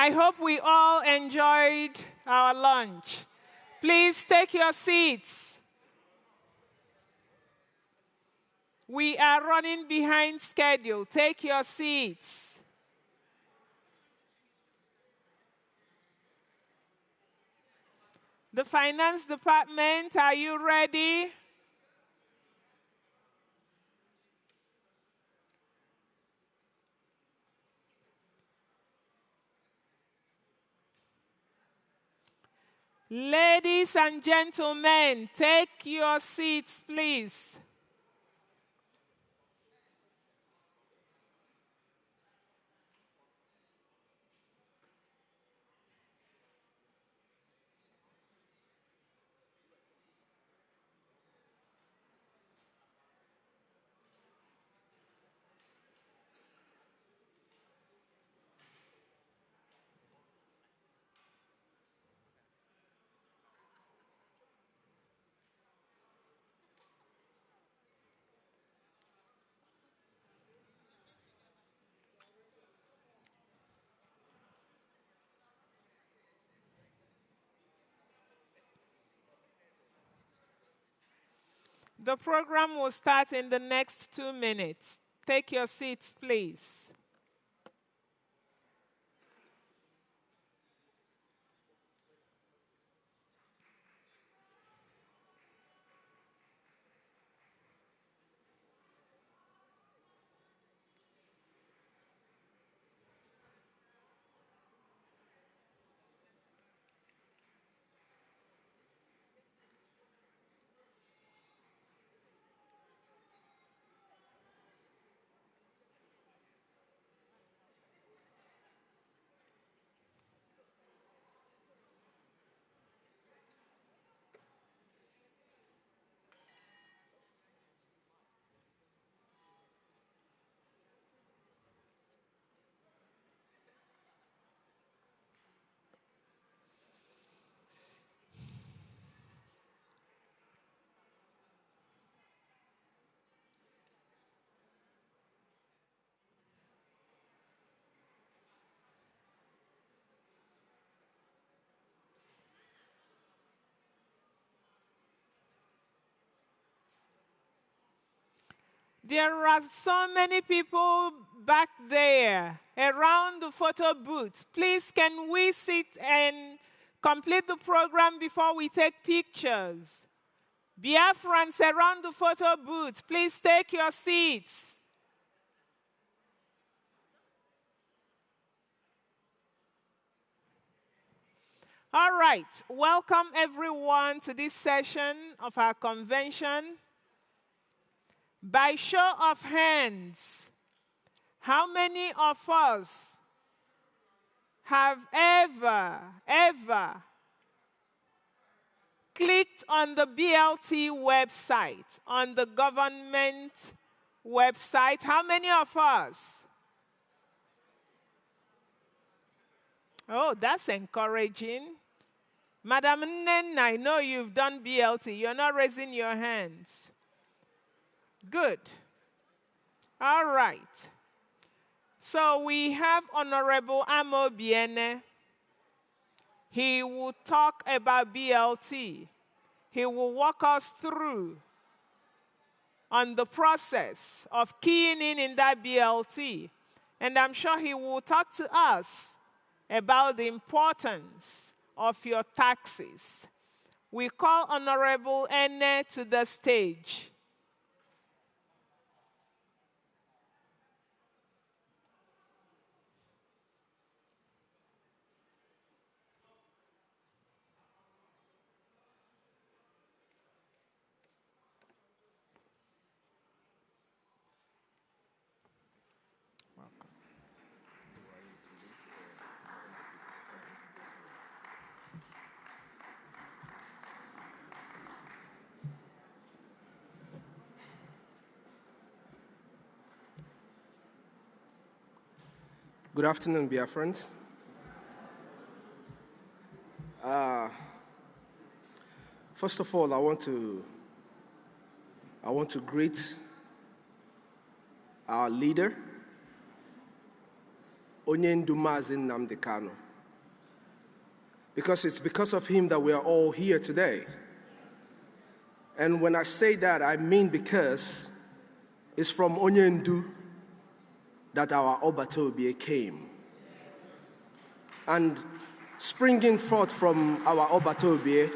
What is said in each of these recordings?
I hope we all enjoyed our lunch. Please take your seats. We are running behind schedule. Take your seats. The finance department, are you ready? Ladies and gentlemen, take your seats, please. The program will start in the next 2 minutes. Take your seats, please. There are so many people back there around the photo booth. Please, can we sit and complete the program before we take pictures? Biafrans around the photo booth, please take your seats. All right, welcome everyone to this session of our convention. By show of hands, how many of us have ever clicked on the BLT website, on the government website? How many of us? Oh, that's encouraging. Madam Nen, I know you've done BLT. You're not raising your hands. Good. All right. So we have Honorable Amo Biene. He will talk about BLT. He will walk us through on the process of keying in that BLT. And I'm sure he will talk to us about the importance of your taxes. We call Honorable Ene to the stage. Good afternoon, Biafrans. First of all, I want to greet our leader, Onye Ndu Mazi Nnamdi Kanu. because it's because of him that we are all here today. And when I say that, I mean because it's from Onyendu that our Obatobie came. And springing forth from our Obatobie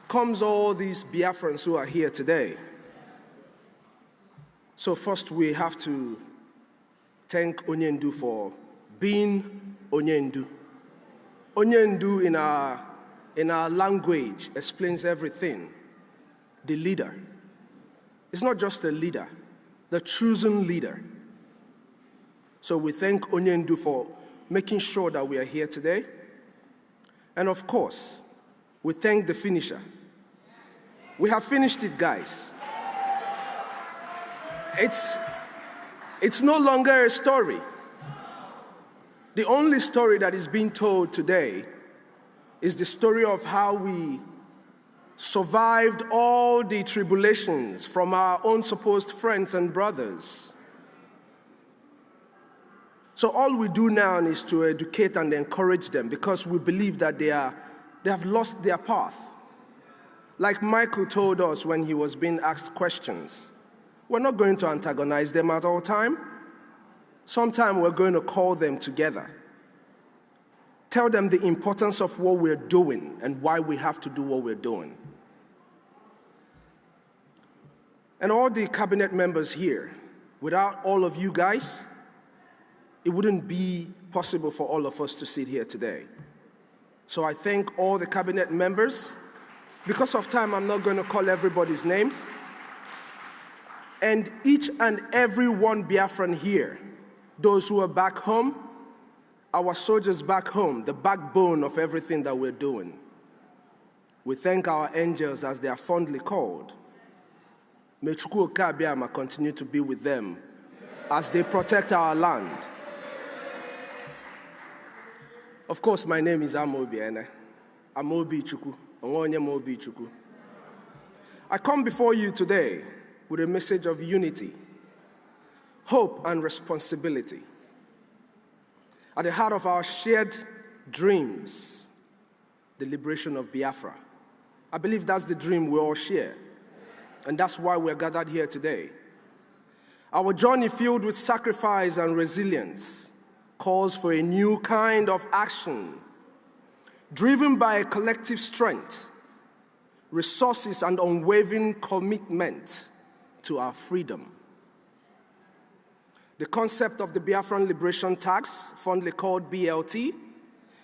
comes all these Biafrans who are here today. So first we have to thank Onyendu for being Onyendu. Onyendu in our language explains everything. The leader. It's not just a leader, the chosen leader. So we thank Onyendu for making sure that we are here today. And of course, we thank the finisher. We have finished it, guys. It's no longer a story. The only story that is being told today is the story of how we survived all the tribulations from our own supposed friends and brothers. So all we do now is to educate and encourage them because we believe that they have lost their path. Like Michael told us when he was being asked questions, we're not going to antagonize them at all time. Sometime we're going to call them together. Tell them the importance of what we're doing and why we have to do what we're doing. And all the cabinet members here, without all of you guys, it wouldn't be possible for all of us to sit here today. So I thank all the cabinet members. Because of time, I'm not going to call everybody's name. And each and every one Biafran here, those who are back home, our soldiers back home, the backbone of everything that we're doing. We thank our angels as they are fondly called. May Chukwu Okeabiama continue to be with them as they protect our land. Of course, my name is Amobi. Amobi Chukwu. Amobi Chukwu. I come before you today with a message of unity, hope, and responsibility. At the heart of our shared dreams, the liberation of Biafra. I believe that's the dream we all share. And that's why we're gathered here today. Our journey filled with sacrifice and resilience calls for a new kind of action, driven by a collective strength, resources, and unwavering commitment to our freedom. The concept of the Biafran Liberation Tax, fondly called BLT,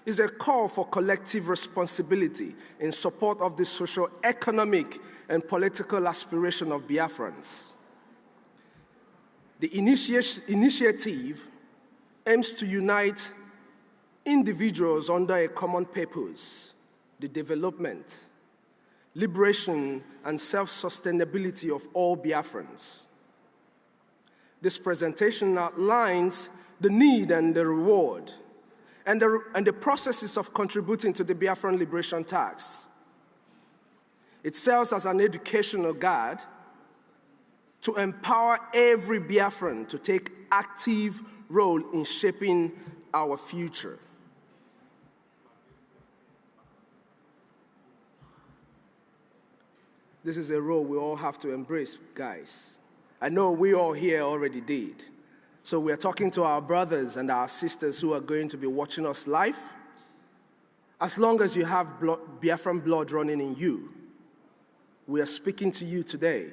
is a call for collective responsibility in support of the socio-economic and political aspiration of Biafrans. The initiative aims to unite individuals under a common purpose, the development, liberation, and self-sustainability of all Biafrans. This presentation outlines the need and the reward, and the processes of contributing to the Biafran Liberation Tax. It serves as an educational guide to empower every Biafran to take active role in shaping our future. This is a role we all have to embrace, guys. I know we all here already did. So we're talking to our brothers and our sisters who are going to be watching us live. As long as you have Biafran blood running in you, we are speaking to you today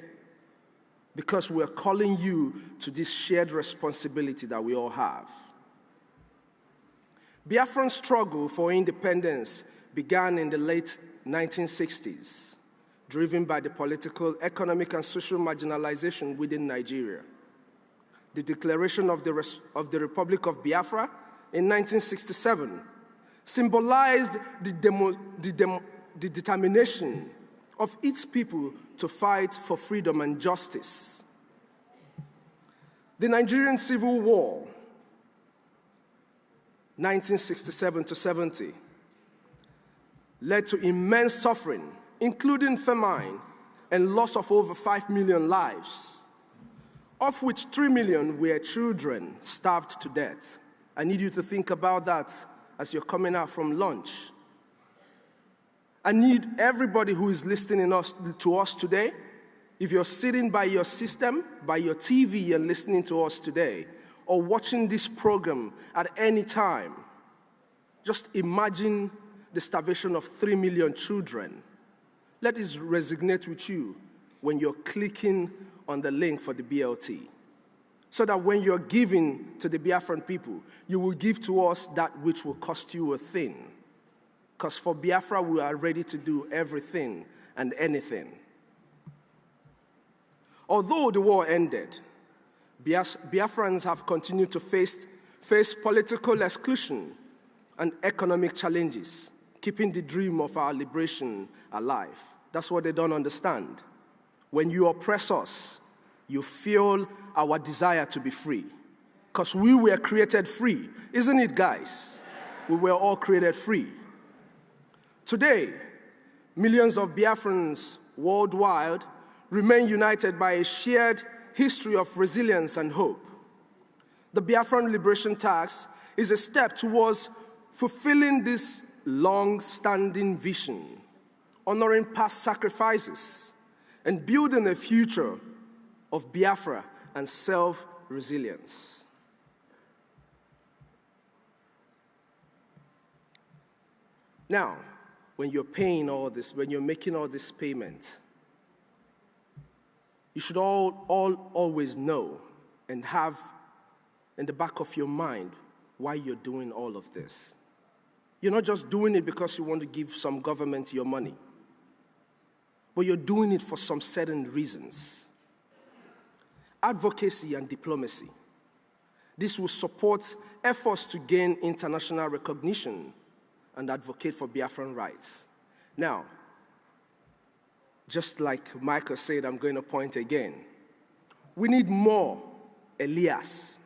because we are calling you to this shared responsibility that we all have. Biafran's struggle for independence began in the late 1960s, driven by the political, economic, and social marginalization within Nigeria. The declaration of the Republic of Biafra in 1967 symbolized the determination of its people to fight for freedom and justice. The Nigerian Civil War, 1967 to 70, led to immense suffering, including famine and loss of over 5 million lives, of which 3 million were children starved to death. I need you to think about that as you're coming out from lunch. I need everybody who is listening to us today. If you're sitting by your system, by your TV and listening to us today, or watching this program at any time, just imagine the starvation of 3 million children. Let this resonate with you when you're clicking on the link for the BLT, so that when you're giving to the Biafran people, you will give to us that which will cost you a thing. Because for Biafra, we are ready to do everything and anything. Although the war ended, Biafrans have continued to face political exclusion and economic challenges, keeping the dream of our liberation alive. That's what they don't understand. When you oppress us, you fuel our desire to be free. Because we were created free. Isn't it, guys? We were all created free. Today, millions of Biafrans worldwide remain united by a shared history of resilience and hope. The Biafran Liberation Tax is a step towards fulfilling this long-standing vision, honoring past sacrifices, and building a future of Biafra and self-resilience. Now, when you're paying all this, when you're making all this payment, you should always know and have in the back of your mind why you're doing all of this. You're not just doing it because you want to give some government your money, but you're doing it for some certain reasons. Advocacy and diplomacy. This will support efforts to gain international recognition and advocate for Biafran rights. Now, just like Michael said, I'm going to point again. We need more Elias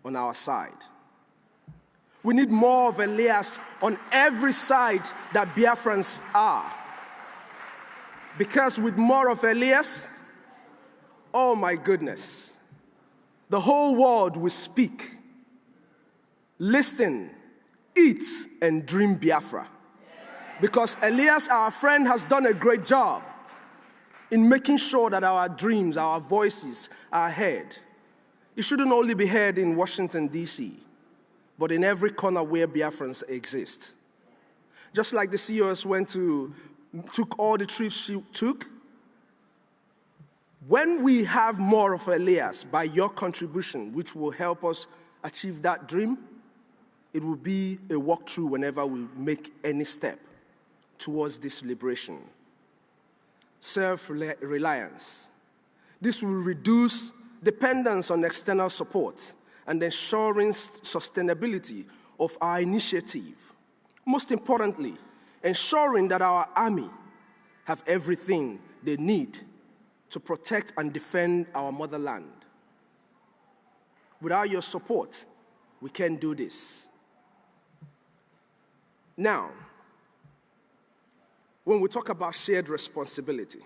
on our side. We need more of Elias on every side that Biafrans are. Because with more of Elias, oh my goodness, the whole world will speak, listen, eat, and dream Biafra. Because Elias, our friend, has done a great job in making sure that our dreams, our voices are heard. It shouldn't only be heard in Washington, D.C., but in every corner where Biafrans exist. Just like the CEOs took all the trips she took, when we have more of Elias by your contribution, which will help us achieve that dream, it will be a walkthrough whenever we make any step towards this liberation. Self-reliance. This will reduce dependence on external support and ensuring sustainability of our initiative. Most importantly, ensuring that our army have everything they need to protect and defend our motherland. Without your support, we can't do this. Now, when we talk about shared responsibility,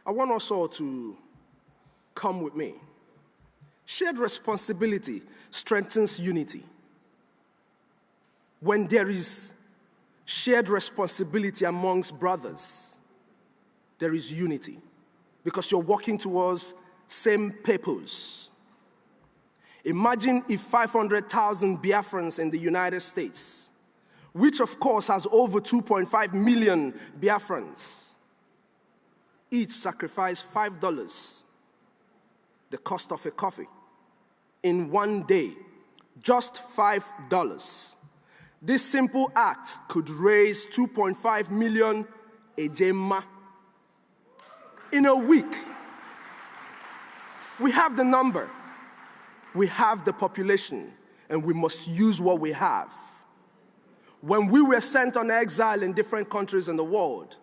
I want us all to come with me. Shared responsibility strengthens unity. When there is shared responsibility amongst brothers, there is unity, because you're working towards same purpose. Imagine if 500,000 Biafrans in the United States, which of course has over 2.5 million Biafrans, each sacrifice $5, the cost of a coffee, in one day, just $5. This simple act could raise 2.5 million ejema in a week. We have the number, we have the population, and we must use what we have. When we were sent on exile in different countries in the world,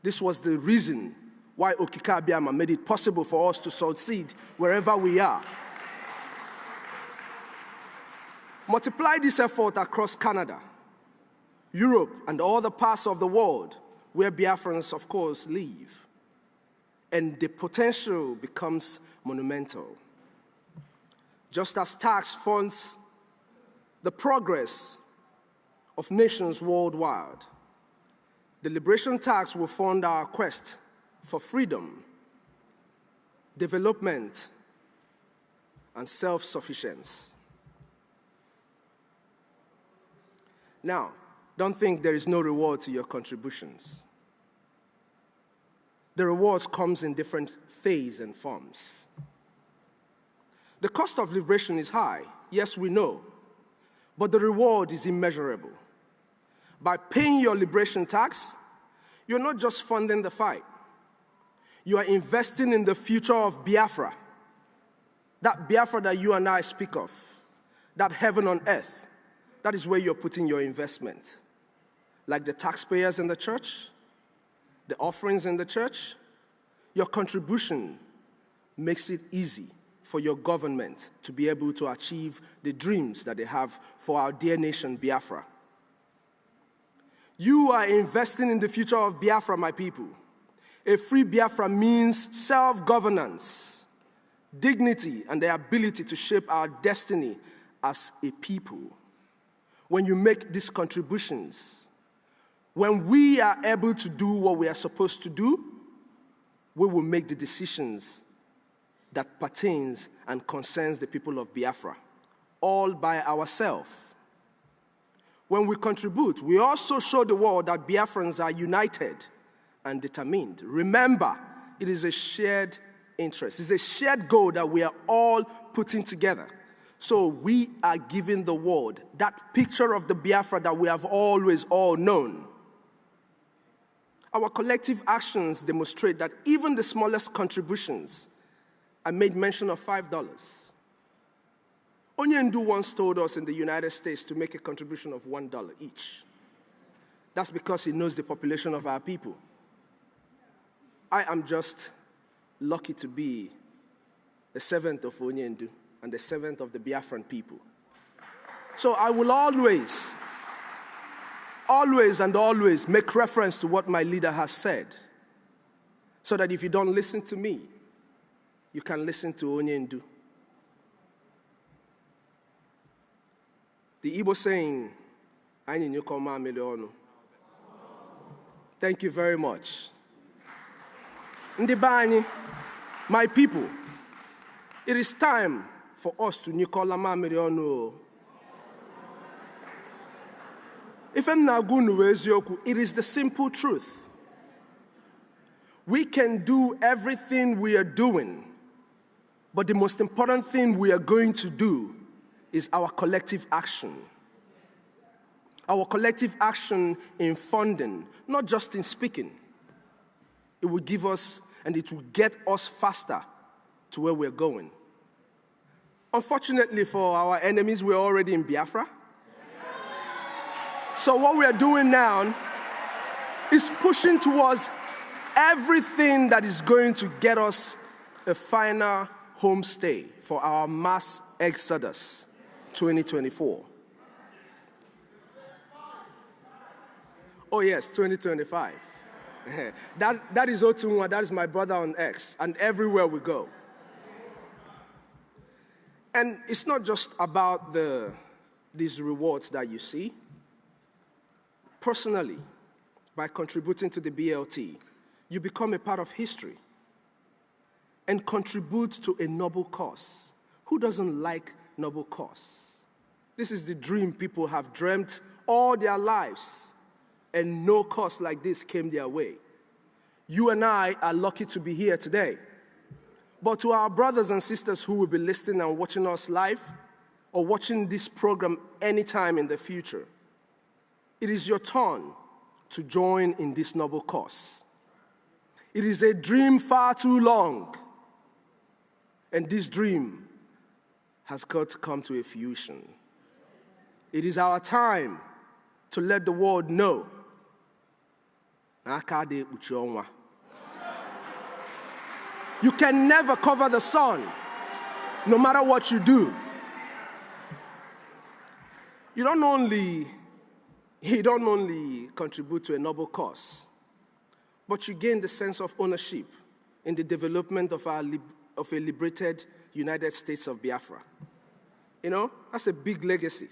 this was the reason why Okika Abiyama made it possible for us to succeed wherever we are. Multiply this effort across Canada, Europe, and all the parts of the world where Biafrans, of course, live, and the potential becomes monumental. Just as tax funds the progress of nations worldwide, The liberation tax will fund our quest for freedom, development, and self-sufficiency. Now, don't think there is no reward to your contributions. The rewards comes in different phases and forms. The cost of liberation is high, yes, we know, but the reward is immeasurable. By paying your liberation tax, you're not just funding the fight. You are investing in the future of Biafra, that Biafra that you and I speak of, that heaven on earth. That is where you're putting your investment. Like the taxpayers in the church, the offerings in the church, your contribution makes it easy for your government to be able to achieve the dreams that they have for our dear nation, Biafra. You are investing in the future of Biafra, my people. A free Biafra means self-governance, dignity, and the ability to shape our destiny as a people. When you make these contributions, when we are able to do what we are supposed to do, we will make the decisions that pertains and concerns the people of Biafra, all by ourselves. When we contribute, we also show the world that Biafrans are united and determined. Remember, it is a shared interest. It's a shared goal that we are all putting together. So we are giving the world that picture of the Biafra that we have always all known. Our collective actions demonstrate that even the smallest contributions, I made mention of $5. Onyendu once told us in the United States to make a contribution of $1 each. That's because he knows the population of our people. I am just lucky to be a servant of Onyendu and the servant of the Biafran people. So I will always make reference to what my leader has said, so that if you don't listen to me, you can listen to Onyendu. The Igbo saying, "Anyị nyukoma milionu." Thank you very much. Ndị be anyị, my people, it is time for us to nyukola mamiri onu. If I'm not going to eziokwu, it is the simple truth. We can do everything we are doing, but the most important thing we are going to do is our collective action. Our collective action in funding, not just in speaking. It will give us, and it will get us faster to where we're going. Unfortunately for our enemies, we're already in Biafra. So what we are doing now is pushing towards everything that is going to get us a final homestay for our mass exodus 2024. Oh yes, 2025. That is Otunwa, that is my brother on X, and everywhere we go. And it's not just about these rewards that you see. Personally, by contributing to the BLT, you become a part of history and contribute to a noble cause. Who doesn't like noble cause? This is the dream people have dreamt all their lives, and no cause like this came their way. You and I are lucky to be here today. But to our brothers and sisters who will be listening and watching us live, or watching this program anytime in the future, it is your turn to join in this noble cause. It is a dream far too long, and this dream has got to come to a fruition. It is our time to let the world know. You can never cover the sun, no matter what you do. You don't only contribute to a noble cause, but you gain the sense of ownership in the development of a liberated United States of Biafra. You know, that's a big legacy.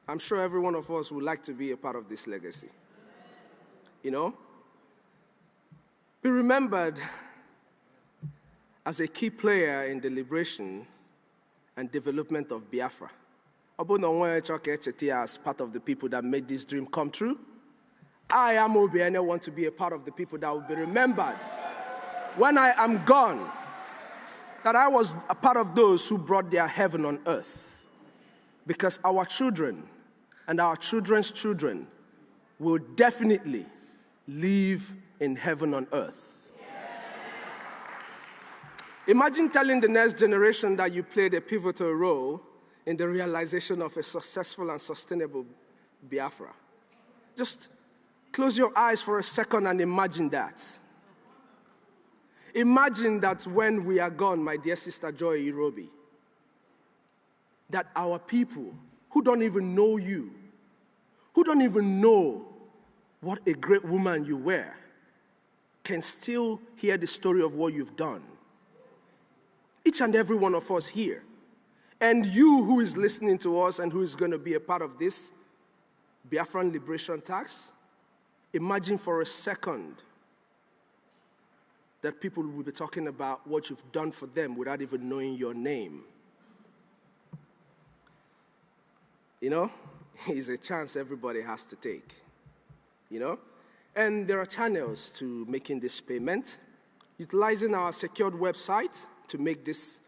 I'm sure every one of us would like to be a part of this legacy. you know, be remembered as a key player in the liberation and development of Biafra. As part of the people that made this dream come true, I am Obi and I want to be a part of the people that will be remembered when I am gone, that I was a part of those who brought their heaven on earth. Because our children and our children's children will definitely live in heaven on earth. Imagine telling the next generation that you played a pivotal role in the realization of a successful and sustainable Biafra. Just close your eyes for a second and imagine that. Imagine that when we are gone, my dear sister Joy Irobi, that our people who don't even know you, who don't even know what a great woman you were, can still hear the story of what you've done. Each and every one of us here. And you who is listening to us and who is going to be a part of this Biafran Liberation Tax, imagine for a second that people will be talking about what you've done for them without even knowing your name. You know, it's a chance everybody has to take, you know? And there are channels to making this payment, utilizing our secured website to make this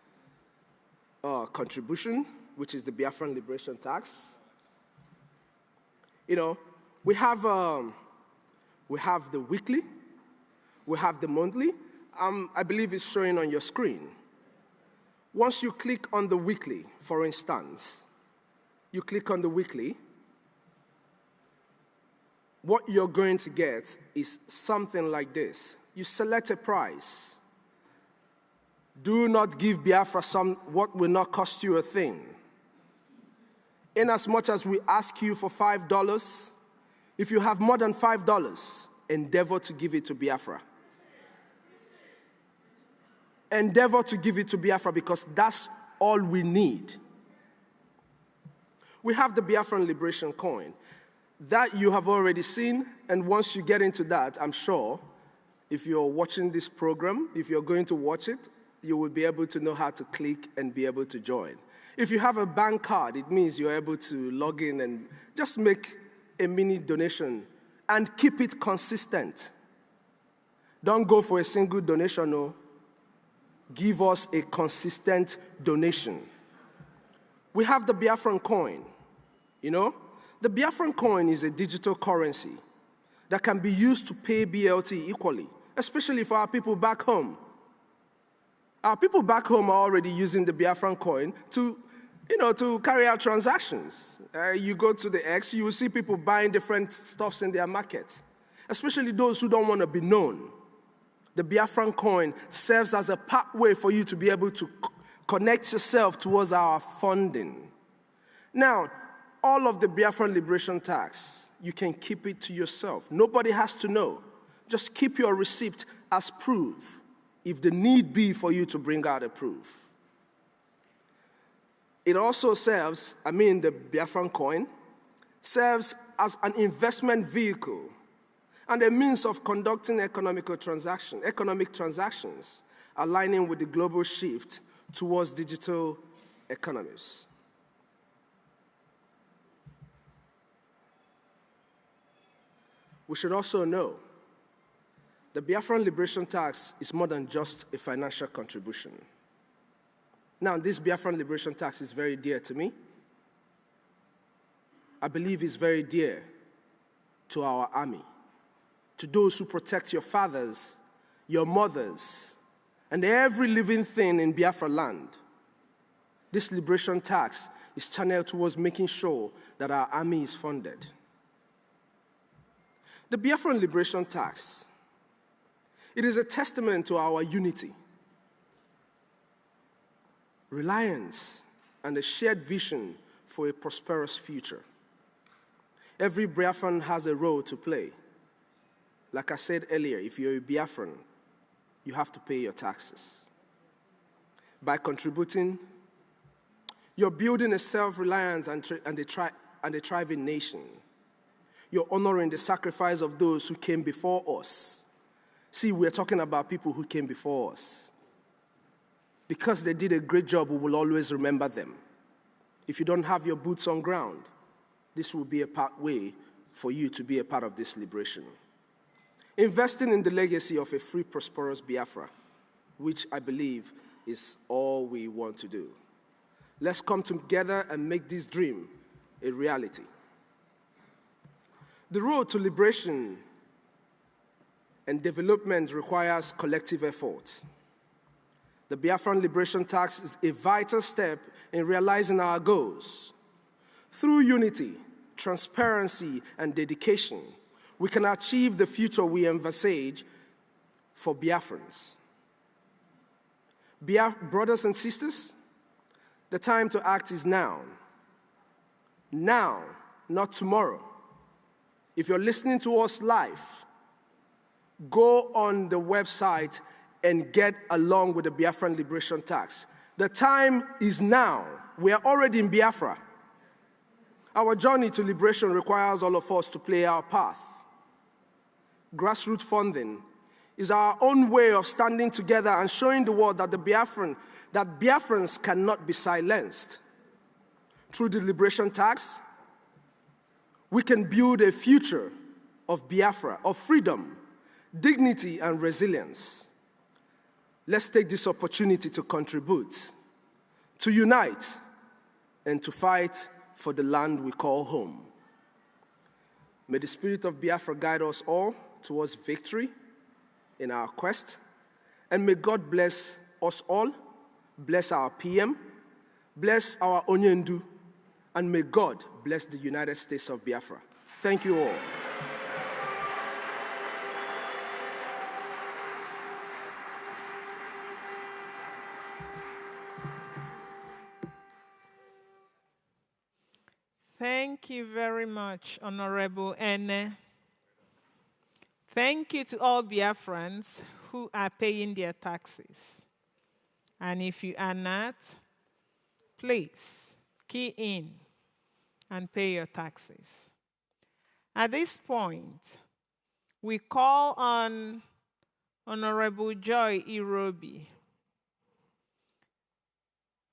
contribution, which is the Biafran Liberation Tax. You know, we have the weekly, we have the monthly. I believe it's showing on your screen. Once you click on the weekly, for instance, you click on the weekly, what you're going to get is something like this. You select a price. Do not give Biafra what will not cost you a thing. In as much as we ask you for $5, if you have more than $5, endeavor to give it to Biafra. Endeavor to give it to Biafra because that's all we need. We have the Biafran Liberation Coin. That you have already seen, and once you get into that, I'm sure, if you're watching this program, if you're going to watch it, you will be able to know how to click and be able to join. If you have a bank card, it means you're able to log in and just make a mini donation and keep it consistent. Don't go for a single donation, no. Give us a consistent donation. We have the Biafran coin, you know? The Biafran coin is a digital currency that can be used to pay BLT equally, especially for our people back home. Our people back home are already using the Biafran coin to carry out transactions. You go to the X, you will see people buying different stuffs in their market, especially those who don't want to be known. The Biafran coin serves as a pathway for you to be able to connect yourself towards our funding. Now, all of the Biafran Liberation Tax, you can keep it to yourself. Nobody has to know. Just keep your receipt as proof, if the need be for you to bring out a proof. It also serves, the Biafran coin, serves as an investment vehicle and a means of conducting economic transactions, aligning with the global shift towards digital economies. We should also know the Biafran Liberation Tax is more than just a financial contribution. Now, this Biafran Liberation Tax is very dear to me. I believe it's very dear to our army, to those who protect your fathers, your mothers, and every living thing in Biafra land. This liberation tax is channeled towards making sure that our army is funded. The Biafran Liberation Tax, it is a testament to our unity, reliance, and a shared vision for a prosperous future. Every Biafran has a role to play. Like I said earlier, if you're a Biafran, you have to pay your taxes. By contributing, you're building a self-reliant and a thriving nation. you're honoring the sacrifice of those who came before us. See, we're talking about people who came before us. Because they did a great job, we will always remember them. If you don't have your boots on ground, this will be a pathway for you to be a part of this liberation. Investing in the legacy of a free, prosperous Biafra, which I believe is all we want to do. Let's come together and make this dream a reality. The road to liberation and development requires collective effort. The Biafran Liberation Tax is a vital step in realizing our goals. Through unity, transparency, and dedication, we can achieve the future we envisage for Biafrans. Brothers and sisters, the time to act is now. Now, not tomorrow. If you're listening to us live, go on the website and get along with the Biafran Liberation Tax. The time is now. We are already in Biafra. Our journey to liberation requires all of us to play our part. Grassroots funding is our own way of standing together and showing the world that Biafrans cannot be silenced. Through the Liberation Tax, we can build a future of Biafra, of freedom, dignity, and resilience. Let's take this opportunity to contribute, to unite, and to fight for the land we call home. May the spirit of Biafra guide us all towards victory in our quest, and may God bless us all, bless our PM, bless our Onyendu, and may God bless the United States of Biafra. Thank you all. Thank you very much, Honorable Ene. Thank you to all Biafrans who are paying their taxes. And if you are not, please key in and pay your taxes. At this point, we call on Honorable Joy Irobi.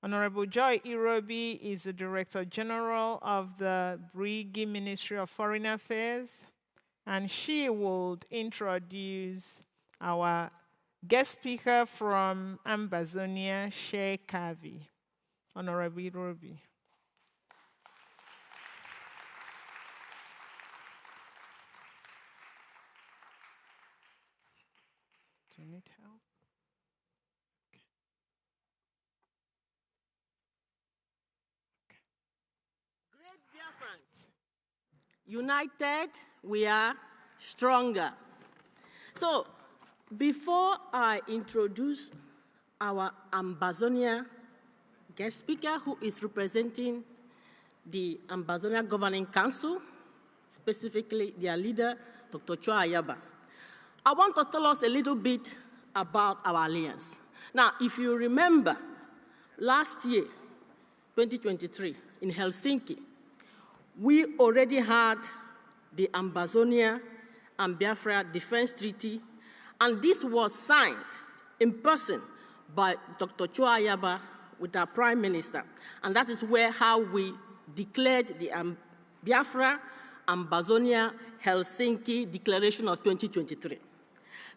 Honorable Joy Irobi is the Director General of the Brigi Ministry of Foreign Affairs, and she will introduce our guest speaker from Ambazonia, Shea Kavi. Honorable Irobi. Do you need help? United, we are stronger. So, before I introduce our Ambazonia guest speaker, who is representing the Ambazonia Governing Council, specifically their leader, Dr. Chua Ayaba, I want to tell us a little bit about our alliance. Now, if you remember, last year, 2023, in Helsinki, we already had the Ambazonia and Biafra Defense Treaty, and this was signed in person by Dr. Chua Ayaba with our Prime Minister. And that is how we declared the Biafra Ambazonia Helsinki Declaration of 2023.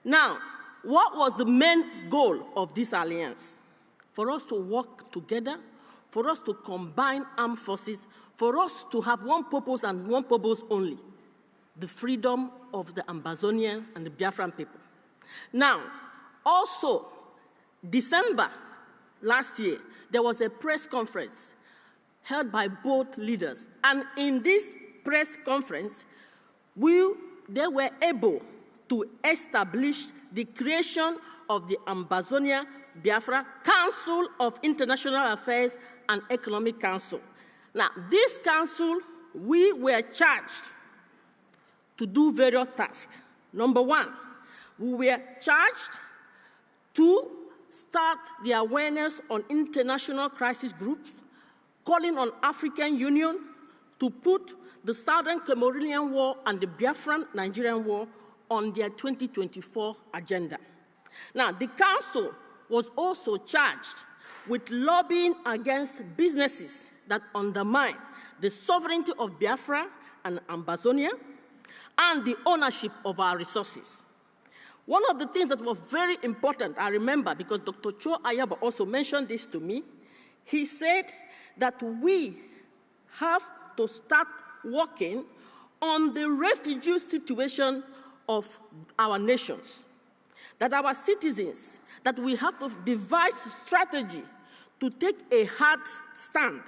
Now, what was the main goal of this alliance? For us to work together, for us to combine armed forces, for us to have one purpose and one purpose only, the freedom of the Ambazonian and the Biafran people. Now, also, December last year, there was a press conference held by both leaders. And in this press conference, they were able to establish the creation of the Ambazonia Biafra Council of International Affairs and Economic Council. Now, this council, we were charged to do various tasks. Number one, we were charged to start the awareness on international crisis groups, calling on African Union to put the Southern Cameroonian War and the Biafran Nigerian War on their 2024 agenda. Now, the Council was also charged with lobbying against businesses that undermine the sovereignty of Biafra and Ambazonia and the ownership of our resources. One of the things that was very important, I remember, because Dr. Cho Ayaba also mentioned this to me, he said that we have to start working on the refugee situation of our nations, that our citizens, that we have to devise strategy to take a hard stand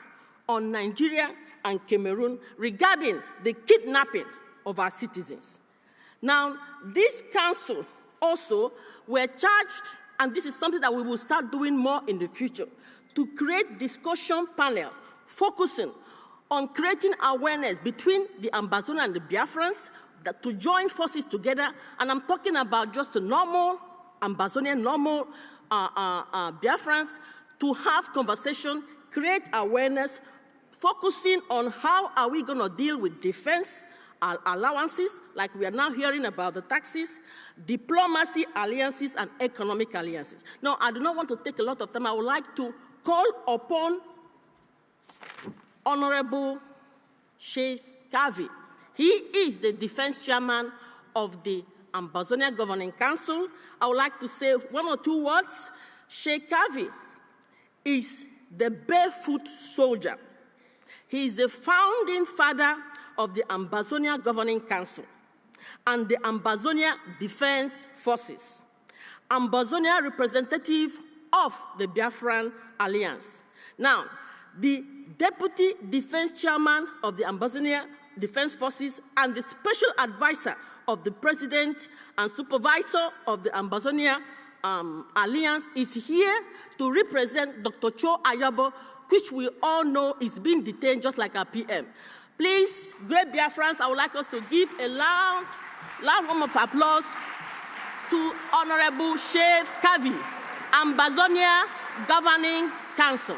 on Nigeria and Cameroon regarding the kidnapping of our citizens. Now, this council also were charged, and this is something that we will start doing more in the future, to create discussion panel focusing on creating awareness between the Ambazonia and the Biafrans, that to join forces together, and I'm talking about just the normal Ambazonian, normal Biafrans, to have conversation, create awareness, focusing on how are we going to deal with defense allowances, like we are now hearing about the taxes, diplomacy alliances, and economic alliances. Now, I do not want to take a lot of time. I would like to call upon Honorable Sheikh Kavi. He is the defense chairman of the Ambazonia Governing Council. I would like to say one or two words. Sheikh Kavi is the barefoot soldier. He is the founding father of the Ambazonia Governing Council and the Ambazonia Defense Forces, Ambazonia representative of the Biafran Alliance. Now, the Deputy Defense Chairman of the Ambazonia Defense Forces and the Special Advisor of the President and Supervisor of the Ambazonia Alliance is here to represent Dr. Cho Ayabo, which we all know is being detained just like our PM. Please, great Biafrans, I would like us to give a loud round of applause to Honorable Sheikh Kavi, Ambazonia Governing Council.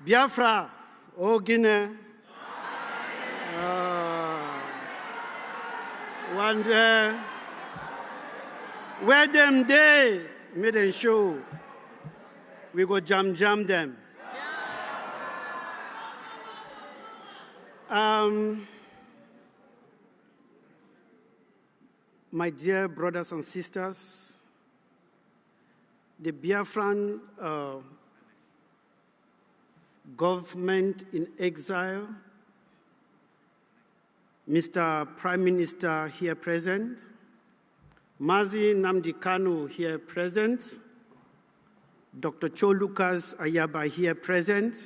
Biafra, O Guinea. One day, where them day, made them show, we go jam them. My dear brothers and sisters, the Biafran government in exile, Mr. Prime Minister here present, Mazi Nnamdi Kanu here present, Dr. Cho Lucas Ayaba here present.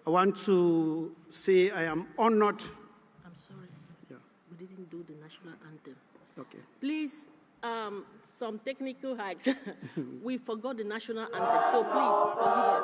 I want to say I am honored. I'm sorry, we didn't do the national anthem. Okay. Please, some technical hacks. We forgot the national anthem, so please forgive us.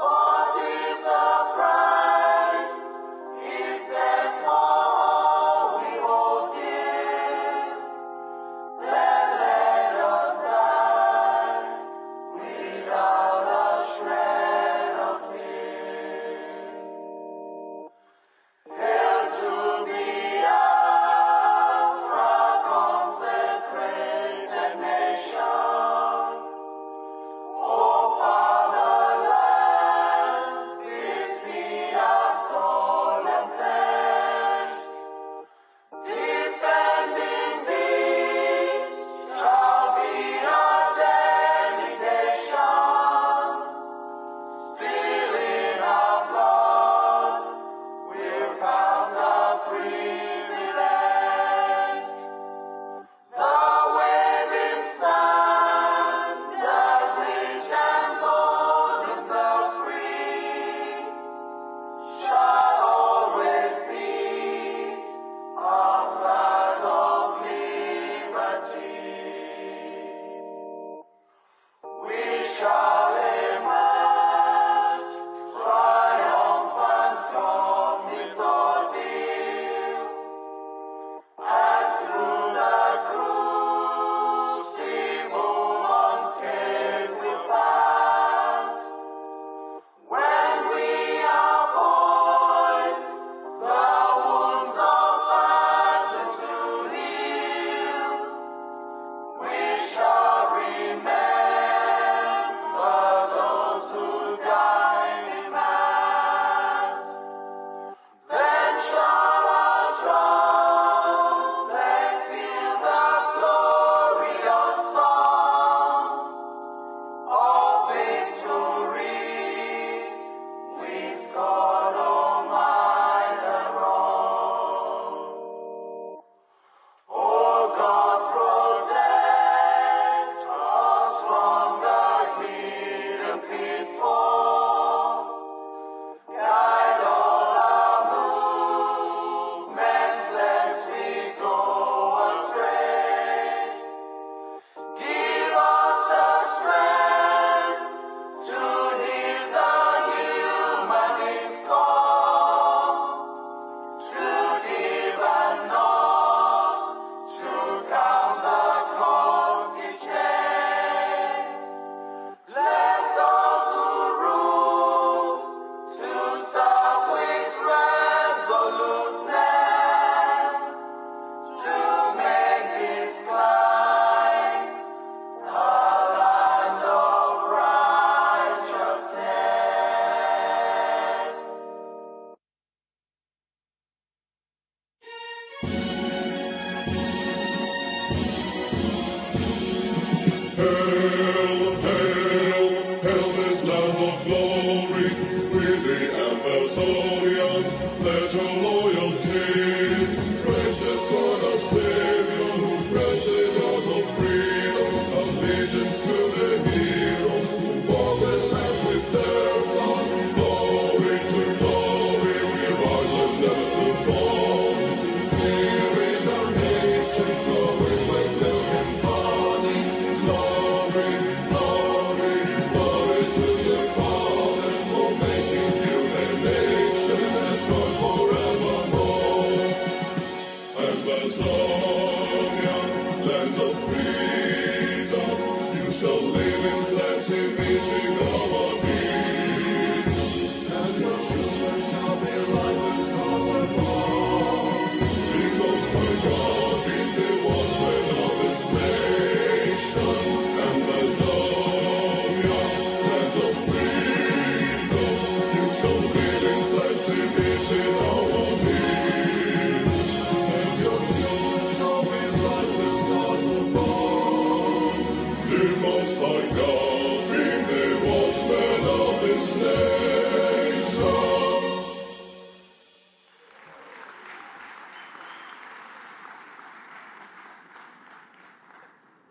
But if the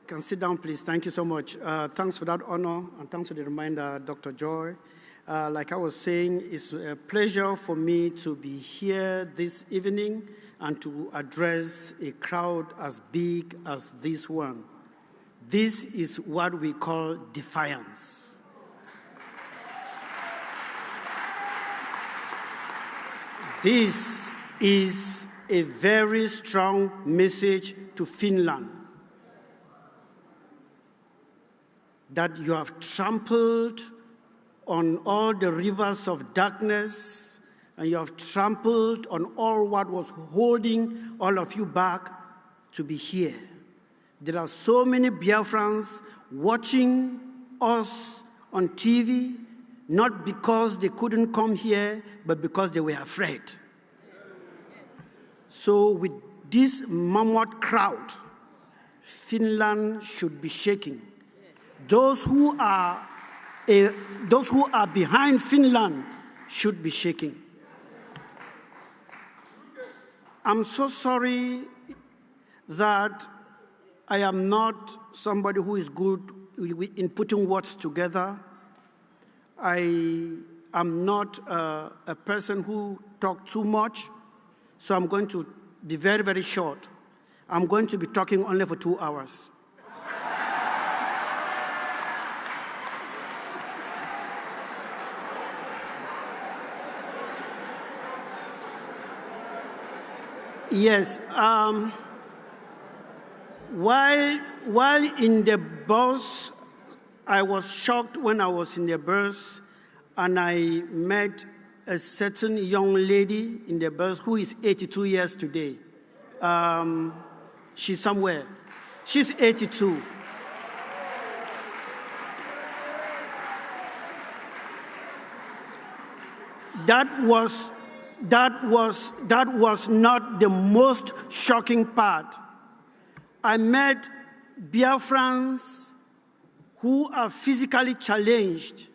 Can sit down, please. Thank you so much. Thanks for that honor, and thanks for the reminder, Dr. Joy. Like I was saying, it's a pleasure for me to be here this evening and to address a crowd as big as this one. This is what we call defiance. This is a very strong message to Finland. That you have trampled on all the rivers of darkness, and you have trampled on all what was holding all of you back to be here. There are so many Biafrans watching us on TV, not because they couldn't come here, but because they were afraid. So with this mammoth crowd, Finland should be shaking. Those who are behind Finland should be shaking. I'm so sorry that I am not somebody who is good in putting words together. I am not a person who talks too much, so I'm going to be very, very short. I'm going to be talking only for 2 hours. Yes, while in the bus, I was shocked when I was in the bus and I met a certain young lady in the bus who is 82 years today. She's somewhere. She's 82. That was not the most shocking part. I met Biafrans who are physically challenged,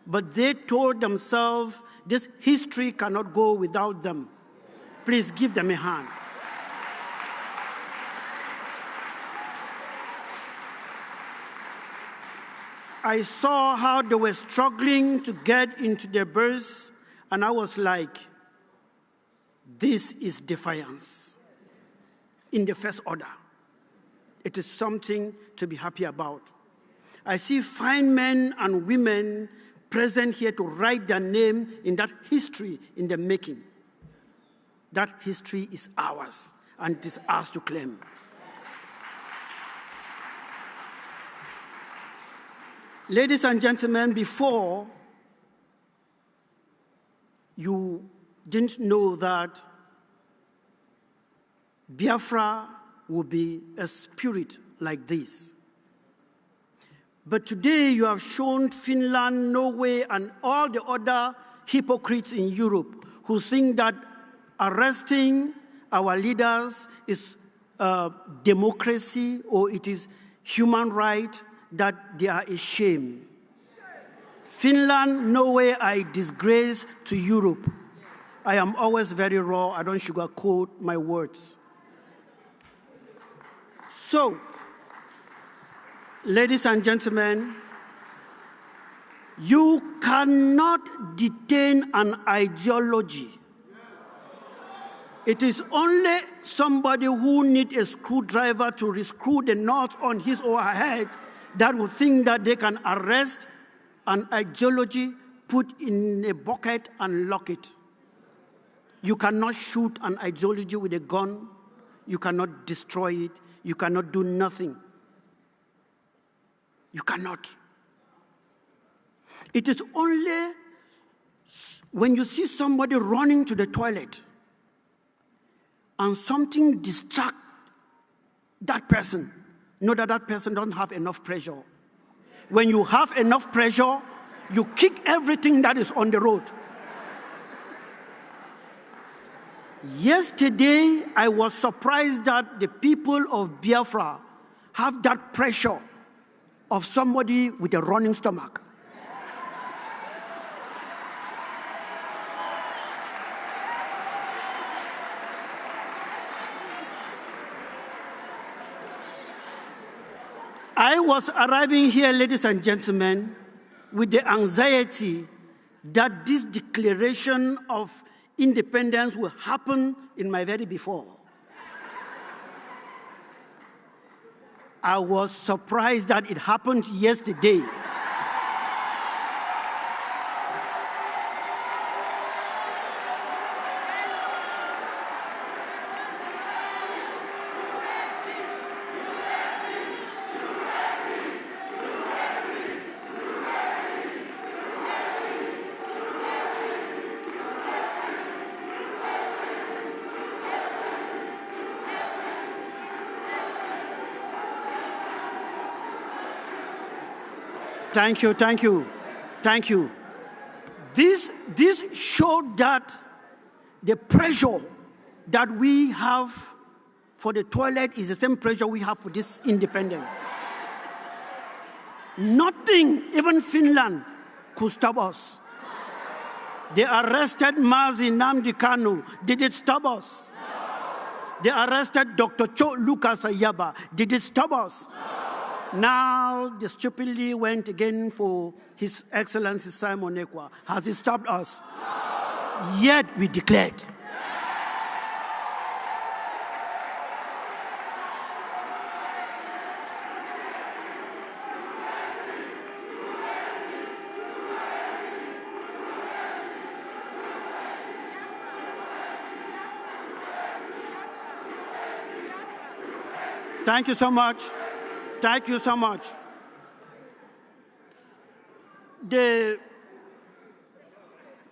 but they told themselves this history cannot go without them. Please give them a hand. I saw how they were struggling to get into their berths, and I was like, this is defiance in the first order. It is something to be happy about. I see fine men and women present here to write their name in that history in the making. That history is ours, and it is ours to claim. Ladies and gentlemen, before you didn't know that Biafra would be a spirit like this. But today you have shown Finland, Norway, and all the other hypocrites in Europe who think that arresting our leaders is democracy or it is human right, that they are ashamed. Finland, Norway are a disgrace to Europe. I am always very raw. I don't sugarcoat my words. So, ladies and gentlemen, you cannot detain an ideology. It is only somebody who needs a screwdriver to rescrew the knots on his or her head that will think that they can arrest an ideology, put in a bucket, and lock it. You cannot shoot an ideology with a gun. You cannot destroy it. You cannot do nothing. You cannot. It is only when you see somebody running to the toilet and something distracts that person, know that that person doesn't have enough pressure. When you have enough pressure, you kick everything that is on the road. Yesterday, I was surprised that the people of Biafra have that pressure of somebody with a running stomach. I was arriving here, ladies and gentlemen, with the anxiety that this declaration of independence will happen in my very before. I was surprised that it happened yesterday. Thank you, thank you, thank you. This showed that the pressure that we have for the toilet is the same pressure we have for this independence. Nothing, even Finland, could stop us. They arrested Mazi Nnamdi Kanu. Did it stop us? No. They arrested Dr. Lucas Ayaba. Did it stop us? No. Now, they stupidly went again for His Excellency Simon Ekwa. Has it stopped us? No. Yet we declared. Thank you so much. Thank you so much. The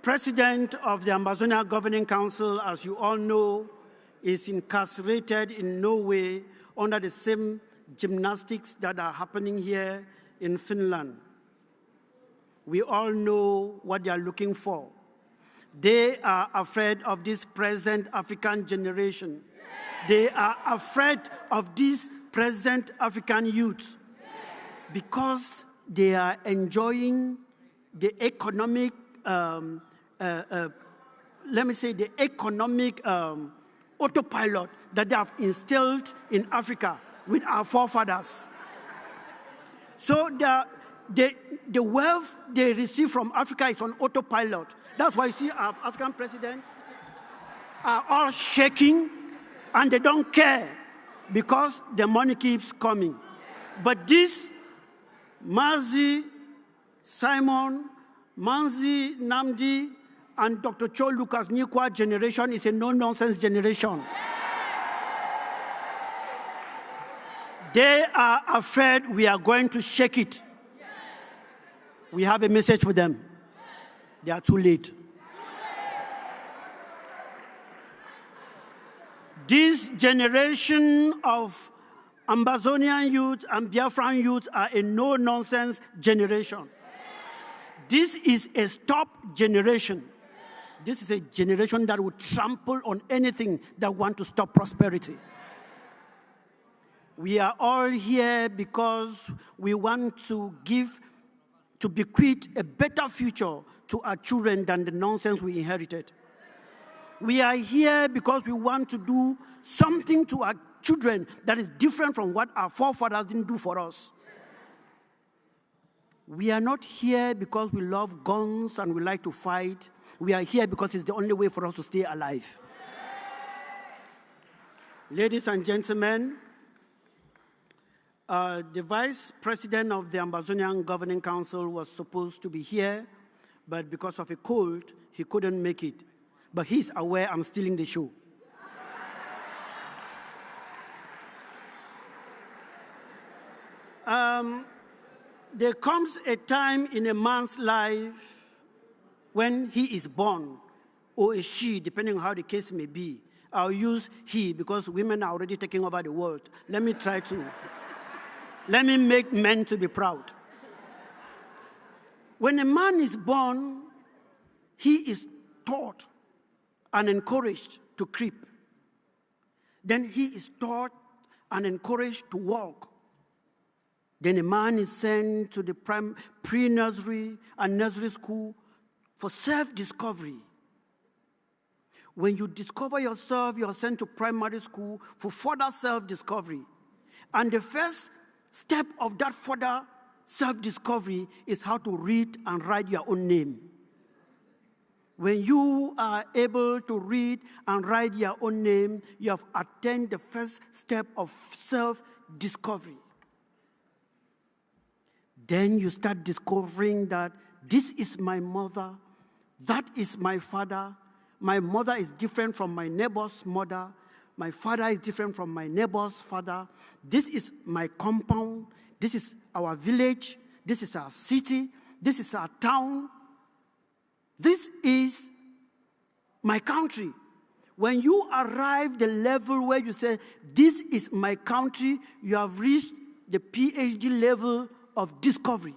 president of the Amazonia Governing Council, as you all know, is incarcerated in Norway under the same gymnastics that are happening here in Finland. We all know what they are looking for. They are afraid of this present African generation. They are afraid of this present African youth because they are enjoying the economic, let me say, the economic autopilot that they have instilled in Africa with our forefathers. So the wealth they receive from Africa is on autopilot. That's why you see our African presidents are all shaking and they don't care because the money keeps coming. But this Mazi, Simon, Manzi, Namdi, and Dr. Cho Lucas Nyikwa generation is a no-nonsense generation. They are afraid we are going to shake it. We have a message for them. They are too late. This generation of Ambazonian youth and Biafran youth are a no-nonsense generation. This is a stop generation. This is a generation that will trample on anything that wants to stop prosperity. We are all here because we want to bequeath a better future to our children than the nonsense we inherited. We are here because we want to do something to our children that is different from what our forefathers didn't do for us. We are not here because we love guns and we like to fight. We are here because it's the only way for us to stay alive. Ladies and gentlemen, the vice president of the Ambazonian Governing Council was supposed to be here, but because of a cold, he couldn't make it. But he's aware I'm stealing the show. There comes a time in a man's life when he is born, or a she, depending on how the case may be. I'll use he because women are already taking over the world. Let me make men to be proud. When a man is born, he is taught and encouraged to creep. Then he is taught and encouraged to walk. Then a man is sent to the pre-nursery and nursery school for self-discovery. When you discover yourself, you are sent to primary school for further self-discovery. And the first step of that further self-discovery is how to read and write your own name. When you are able to read and write your own name, you have attained the first step of self-discovery. Then you start discovering that this is my mother, that is my father. My mother is different from my neighbor's mother. My father is different from my neighbor's father. This is my compound. This is our village. This is our city. This is our town. This is my country. When you arrive the level where you say, this is my country, you have reached the PhD level of discovery.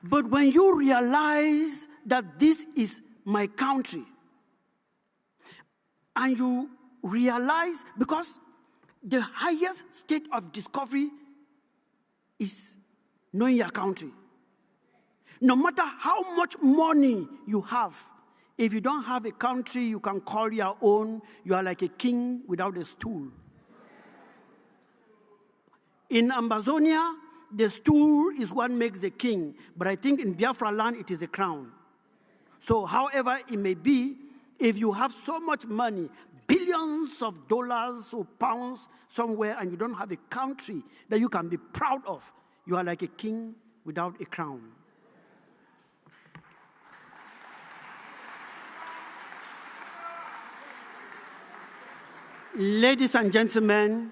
But when you realize that this is my country, and you realize, because the highest state of discovery is knowing your country. No matter how much money you have, if you don't have a country you can call your own, you are like a king without a stool. In Ambazonia, the stool is what makes the king, but I think in Biafra land it is the crown. So however it may be, if you have so much money, billions of dollars or pounds somewhere, and you don't have a country that you can be proud of, you are like a king without a crown. Ladies and gentlemen,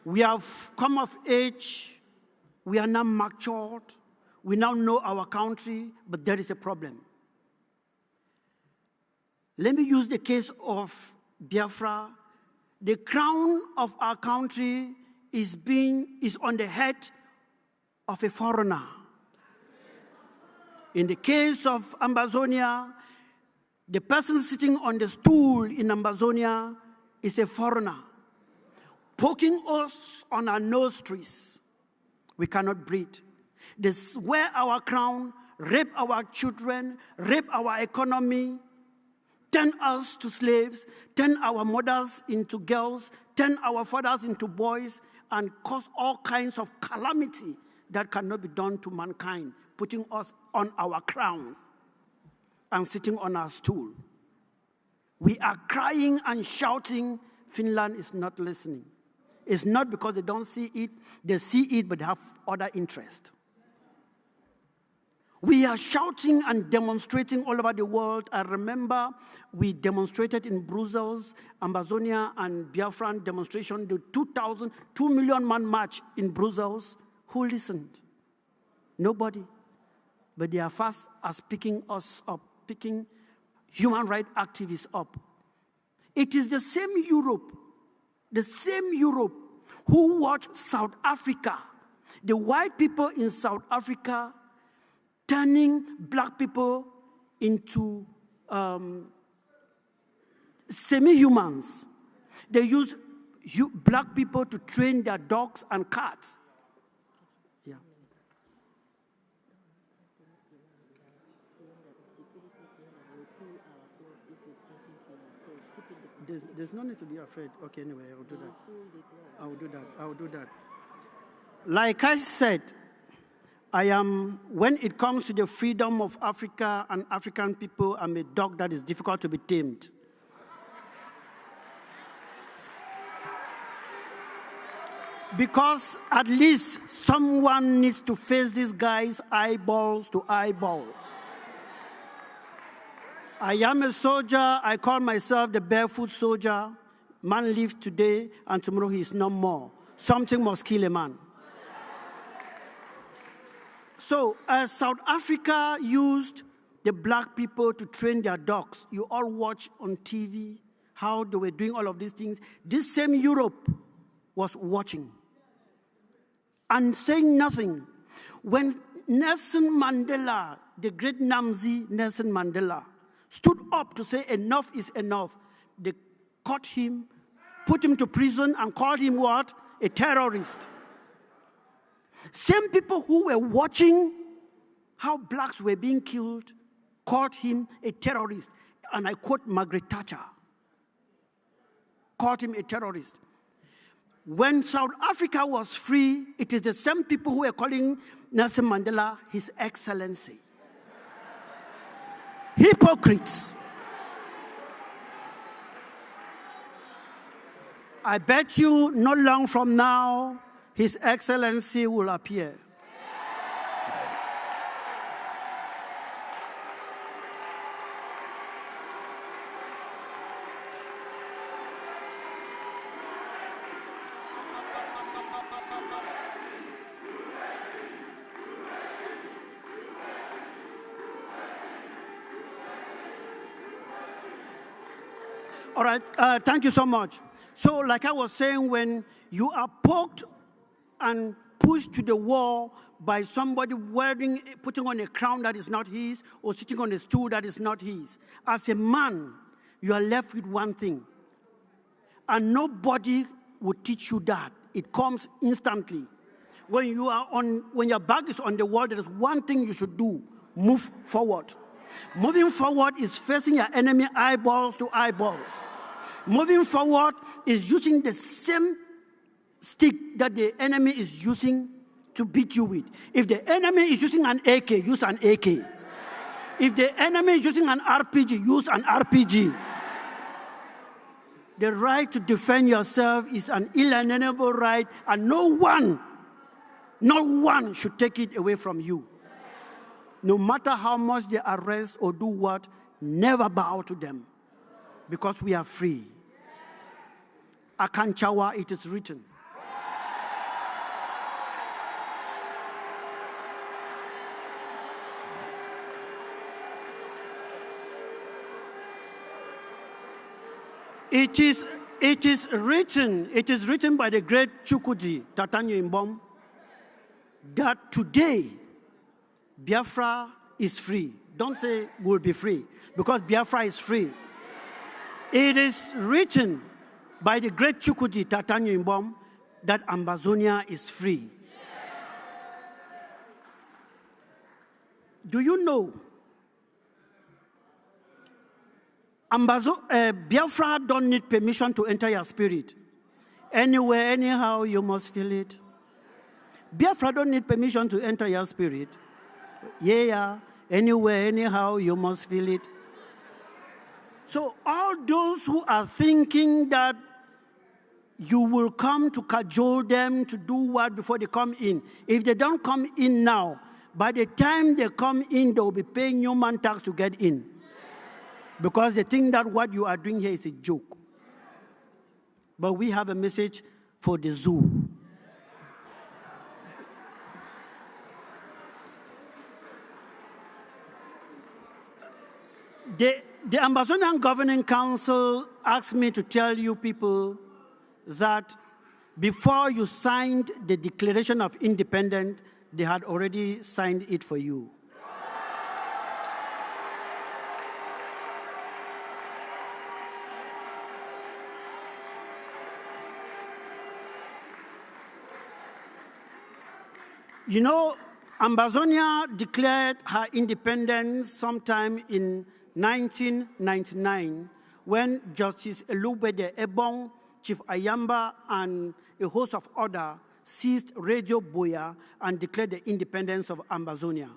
we have come of age. We are now matured. We now know our country, but there is a problem. Let me use the case of Biafra. The crown of our country is on the head of a foreigner. In the case of Ambazonia, the person sitting on the stool in Ambazonia is a foreigner, poking us on our nostrils. We cannot breathe. They wear our crown, rape our children, rape our economy, turn us to slaves, turn our mothers into girls, turn our fathers into boys, and cause all kinds of calamity that cannot be done to mankind, putting us on our crown and sitting on our stool. We are crying and shouting. Finland is not listening. It's not because they don't see it. They see it, but they have other interest. We are shouting and demonstrating all over the world. I remember we demonstrated in Brussels, Amazonia, and Biafran demonstration, the 2 million man march in Brussels. Who listened? Nobody. But they are fast as picking us up, picking human rights activists up. It is the same Europe who watched South Africa, the white people in South Africa turning black people into semi-humans. They use black people to train their dogs and cats. Yeah. There's no need to be afraid. Okay, anyway, I will do that. Like I said, when it comes to the freedom of Africa and African people, I'm a dog that is difficult to be tamed. Because at least someone needs to face these guys eyeballs to eyeballs. I am a soldier. I call myself the barefoot soldier. Man lives today, and tomorrow he is no more. Something must kill a man. So, as South Africa used the black people to train their dogs, you all watch on TV how they were doing all of these things. This same Europe was watching and saying nothing. When Nelson Mandela, the great Namzi Nelson Mandela, stood up to say enough is enough, they caught him, put him to prison, and called him what? A terrorist. Same people who were watching how blacks were being killed called him a terrorist. And I quote Margaret Thatcher. Called him a terrorist. When South Africa was free, it is the same people who were calling Nelson Mandela His Excellency. Hypocrites. I bet you not long from now, His Excellency will appear. All right, thank you so much. So like I was saying, when you are poked and pushed to the wall by somebody putting on a crown that is not his, or sitting on a stool that is not his, as a man, you are left with one thing. And nobody will teach you that. It comes instantly. When your back is on the wall, there is one thing you should do: move forward. Moving forward is facing your enemy eyeballs to eyeballs. Moving forward is using the same stick that the enemy is using to beat you with. If the enemy is using an AK, use an AK. If the enemy is using an RPG, use an RPG. The right to defend yourself is an inalienable right, and no one should take it away from you. No matter how much they arrest or do what, never bow to them, because we are free. Akanchawa, it is written. It is written by the great Chukwudi Tatanyo Imbom that today Biafra is free. Don't say we'll be free, because Biafra is free. It is written by the great Chukwudi Tatanyo Imbom that Amazonia is free. Do you know Biafra don't need permission to enter your spirit? Anywhere, anyhow, you must feel it. Biafra don't need permission to enter your spirit. Yeah, anywhere, anyhow, you must feel it. So all those who are thinking that you will come to cajole them to do what before they come in, if they don't come in now, by the time they come in, they will be paying human tax to get in. Because they think that what you are doing here is a joke. But we have a message for the zoo. The Amazonian Governing Council asked me to tell you people that before you signed the Declaration of Independence, they had already signed it for you. You know, Amazonia declared her independence sometime in 1999 when Justice Elubede Ebong, Chief Ayamba, and a host of others seized Radio Boya and declared the independence of Amazonia.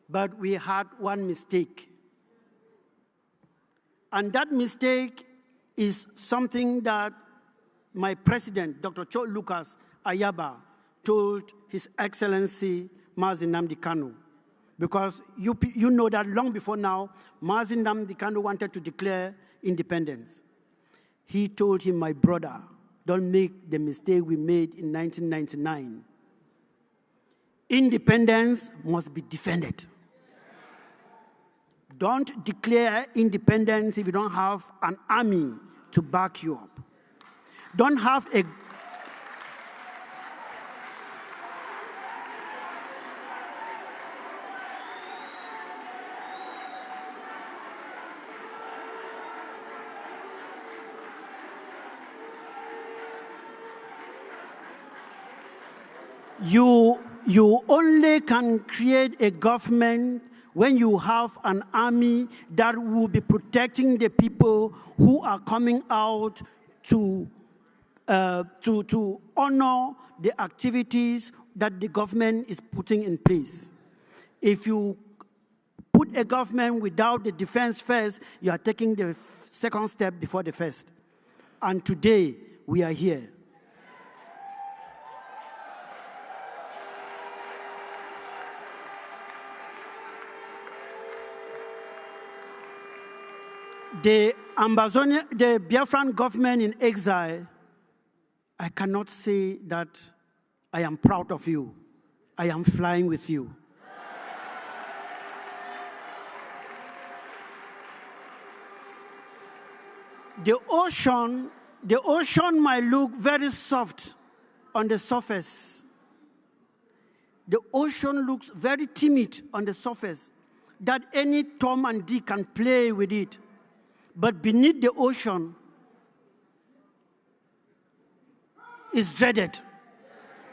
But we had one mistake. And that mistake is something that my president, Dr. Cho Lucas Ayaba, told His Excellency Mazi Nnamdi Kanu. Because you know that long before now, Mazi Nnamdi Kanu wanted to declare independence. He told him, my brother, don't make the mistake we made in 1999. Independence must be defended. Don't declare independence if you don't have an army to back you up. Don't have a You only can create a government when you have an army that will be protecting the people who are coming out to honor the activities that the government is putting in place. If you put a government without the defense first, you are taking the second step before the first. And today, we are here. The Biafran government in exile, I cannot say that I am proud of you. I am flying with you. The ocean might look very soft on the surface. The ocean looks very timid on the surface, that any Tom and Dick can play with it. But beneath the ocean is dreaded.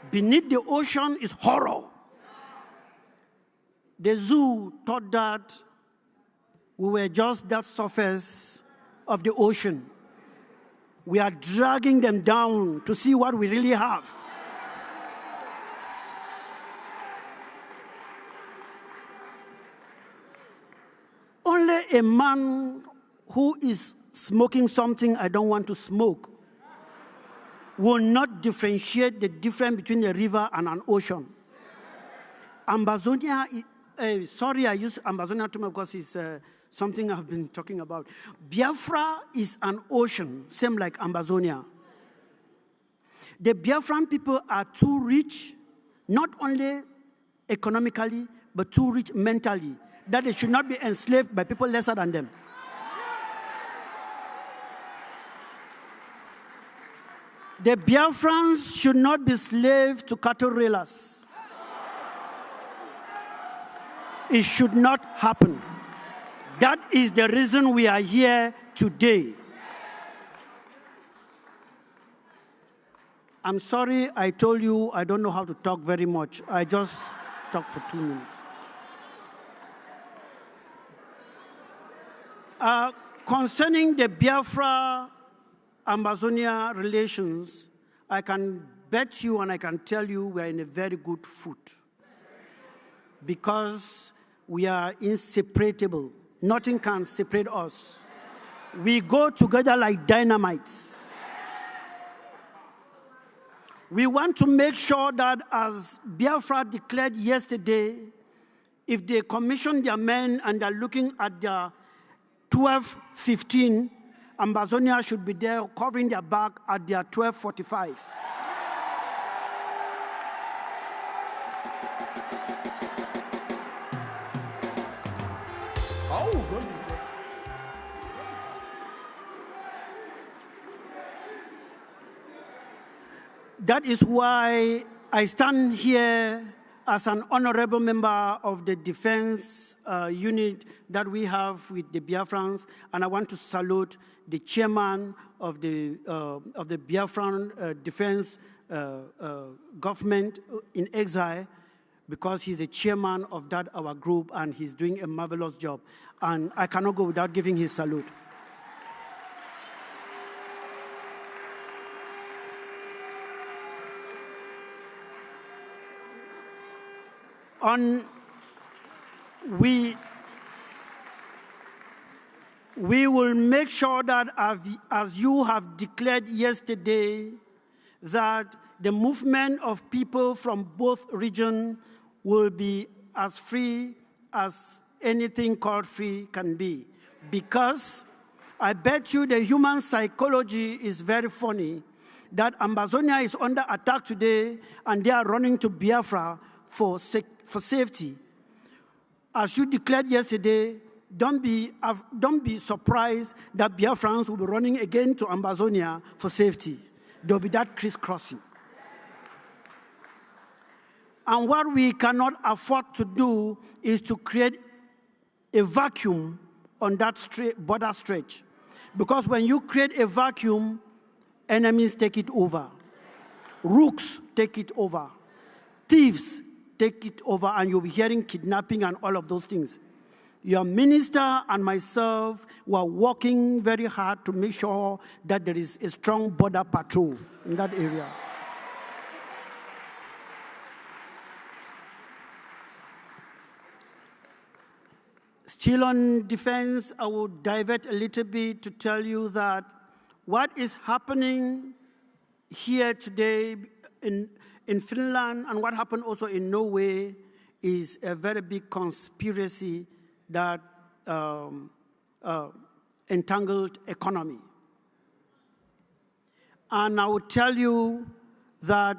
Beneath the ocean is horror. The zoo thought that we were just that surface of the ocean. We are dragging them down to see what we really have. Only a man who is smoking something I don't want to smoke will not differentiate the difference between a river and an ocean. Amazonia, sorry I use Amazonia too much because it's something I've been talking about. Biafra is an ocean, same like Amazonia. The Biafran people are too rich, not only economically, but too rich mentally, that they should not be enslaved by people lesser than them. The Biafrans should not be slaves to cattle railers. It should not happen. That is the reason we are here today. I'm sorry I told you I don't know how to talk very much. I just talked for 2 minutes. Concerning the Biafra-Amazonia relations, I can bet you and I can tell you we are in a very good foot because we are inseparable. Nothing can separate us. We go together like dynamites. We want to make sure that, as Biafra declared yesterday, if they commission their men and they're looking at their 12:15, Amazonia should be there covering their back at their 12:45. That is why I stand here as an honorable member of the defense unit that we have with the Biafrans, and I want to salute the chairman of the Biafran defense government in exile, because he's the chairman of that our group, and he's doing a marvelous job. And I cannot go without giving his salute. We will make sure that, as you have declared yesterday, that the movement of people from both regions will be as free as anything called free can be. Because I bet you the human psychology is very funny, that Amazonia is under attack today and they are running to Biafra for safety. As you declared yesterday, don't be surprised that Biafrans will be running again to Amazonia for safety. There will be that crisscrossing. And what we cannot afford to do is to create a vacuum on that border stretch. Because when you create a vacuum, enemies take it over. Rooks take it over. Thieves take it over, and you'll be hearing kidnapping and all of those things. Your minister and myself were working very hard to make sure that there is a strong border patrol in that area. Still on defense, I will divert a little bit to tell you that what is happening here today in Finland and what happened also in Norway is a very big conspiracy that entangled economy. And I will tell you that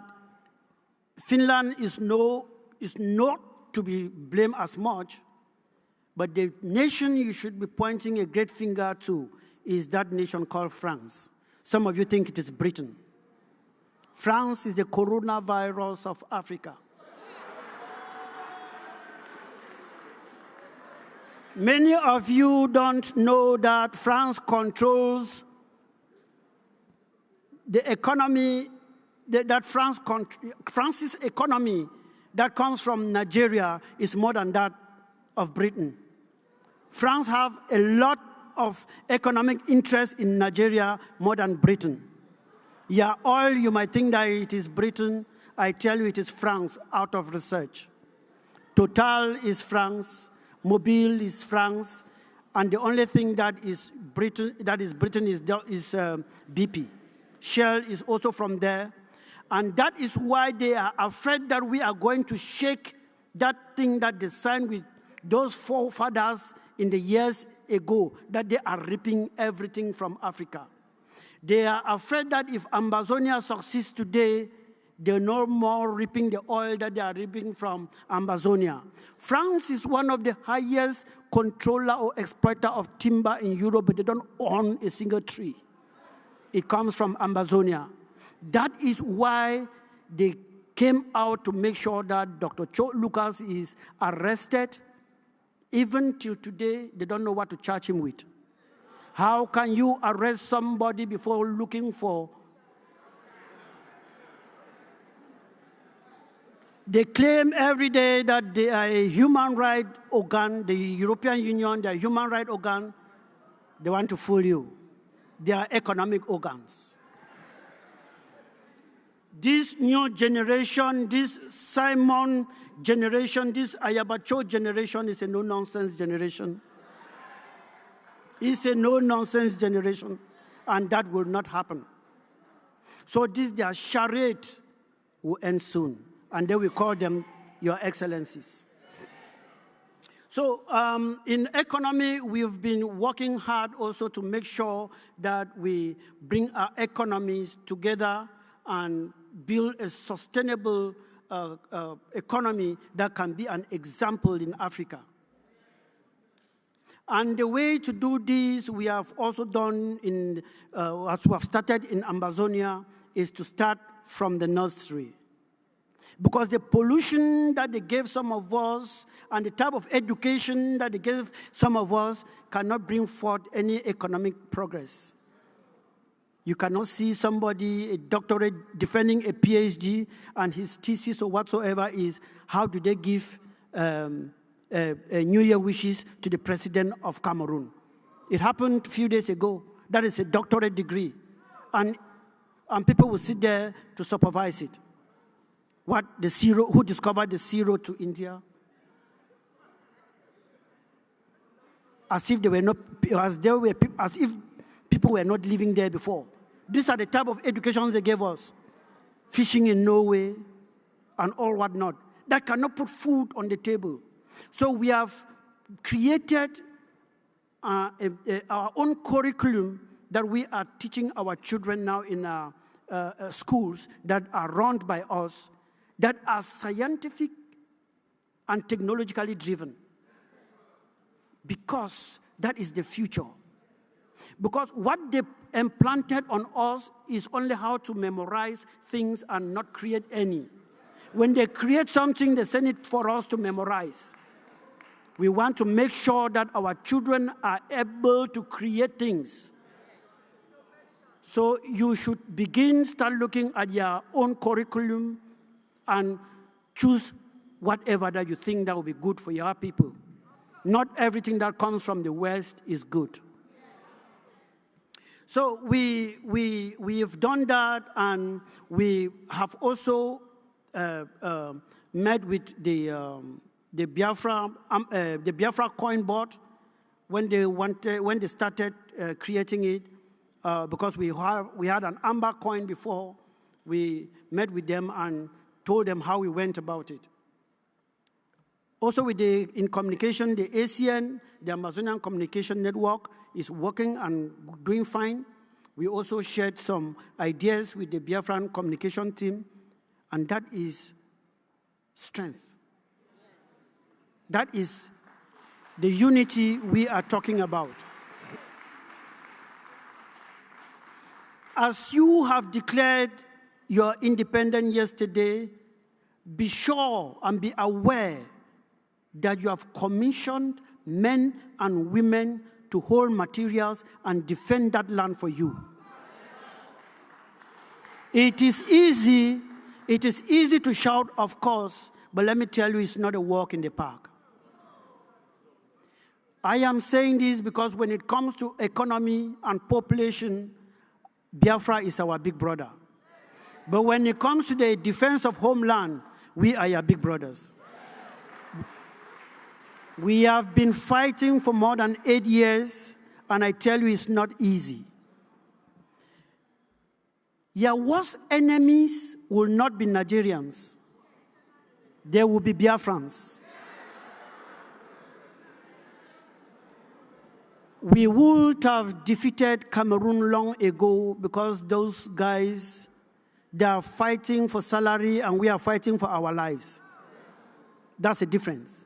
Finland is not to be blamed as much, but the nation you should be pointing a great finger to is that nation called France. Some of you think it is Britain. France is the coronavirus of Africa. Many of you don't know that France controls the economy, France's economy that comes from Nigeria is more than that of Britain. France have a lot of economic interest in Nigeria more than Britain. Yeah, oil, you might think that it is Britain. I tell you it is France out of research. Total is France, Mobil is France, and the only thing that is Britain is BP. Shell is also from there. And that is why they are afraid that we are going to shake that thing that they signed with those forefathers in the years ago, that they are ripping everything from Africa. They are afraid that if Amazonia succeeds today, they're no more reaping the oil that they are reaping from Amazonia. France is one of the highest controller or exploiter of timber in Europe, but they don't own a single tree. It comes from Amazonia. That is why they came out to make sure that Dr. Cho Lucas is arrested. Even till today, they don't know what to charge him with. How can you arrest somebody before looking for? They claim every day that they are a human rights organ, the European Union, they are a human rights organ. They want to fool you. They are economic organs. This new generation, this Simon generation, this Ayabacho generation is a no-nonsense generation. It's a no-nonsense generation, and that will not happen. So their charade will end soon, and then we call them Your Excellencies. So in economy, we've been working hard also to make sure that we bring our economies together and build a sustainable economy that can be an example in Africa. And the way to do this, we have also done as we have started in Amazonia, is to start from the nursery. Because the pollution that they gave some of us and the type of education that they gave some of us cannot bring forth any economic progress. You cannot see somebody, a doctorate, defending a PhD, and his thesis or whatsoever is, how do they give New Year wishes to the president of Cameroon? It happened a few days ago. That is a doctorate degree. And people will sit there to supervise it. Who discovered the zero to India? As if people were not living there before. These are the type of educations they gave us. Fishing in Norway and all whatnot. That cannot put food on the table. So we have created our own curriculum that we are teaching our children now in our schools that are run by us, that are scientific and technologically driven. Because that is the future. Because what they implanted on us is only how to memorize things and not create any. When they create something, they send it for us to memorize. We want to make sure that our children are able to create things. So you should start looking at your own curriculum and choose whatever that you think that will be good for your people. Not everything that comes from the West is good. So we have done that, and we have also met with the Biafra coin board when they started creating it, because we had an amber coin before. We met with them and told them how we went about it. Also in communication, the ASEAN, the Amazonian Communication Network, is working and doing fine. We also shared some ideas with the Biafran communication team, and that is strength. That is the unity we are talking about. As you have declared your independence yesterday, be sure and be aware that you have commissioned men and women to hold materials and defend that land for you. It is easy to shout, of course, but let me tell you, it's not a walk in the park. I am saying this because when it comes to economy and population, Biafra is our big brother. But when it comes to the defense of homeland, we are your big brothers. We have been fighting for more than 8 years, and I tell you, it's not easy. Your worst enemies will not be Nigerians. They will be Biafrans. We would have defeated Cameroon long ago because those guys, they are fighting for salary and we are fighting for our lives. That's the difference.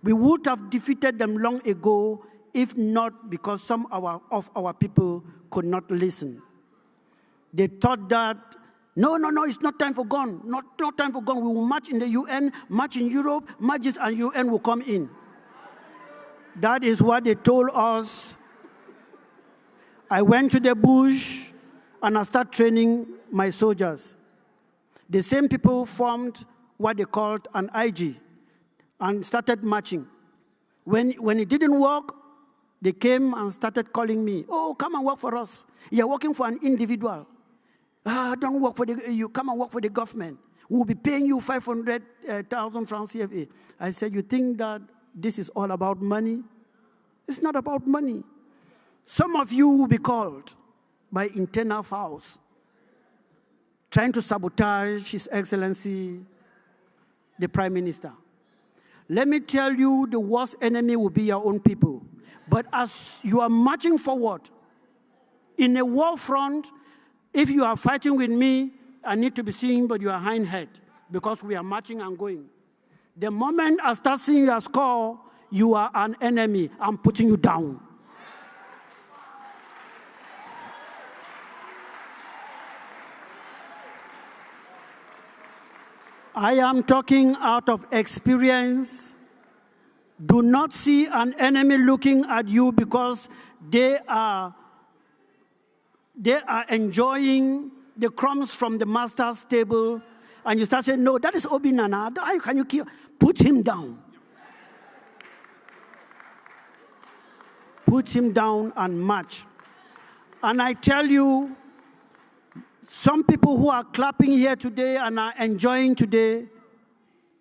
We would have defeated them long ago if not because some of our people could not listen. They thought that, no, it's not time for gun. Not time for gun. We will march in the UN, march in Europe, marches and UN will come in. That is what they told us. I went to the bush and I started training my soldiers. The same people formed what they called an IG and started marching. When it didn't work, They came and started calling me. Oh, come and work for us. You're working for an individual. Don't work for you come and work for the government. We'll be paying you 500,000 francs CFA. I said, you think that this is all about money? It's not about money. Some of you will be called by internal files, trying to sabotage His Excellency, the Prime Minister. Let me tell you, the worst enemy will be your own people. But as you are marching forward, in a war front, if you are fighting with me, I need to be seen, but you are hindhead, because we are marching and going. The moment I start seeing your score, you are an enemy. I'm putting you down. I am talking out of experience. Do not see an enemy looking at you because they are enjoying the crumbs from the master's table, and you start saying, no, that is Obi Nana. How can you kill? Put him down. Put him down and march. And I tell you, some people who are clapping here today and are enjoying today,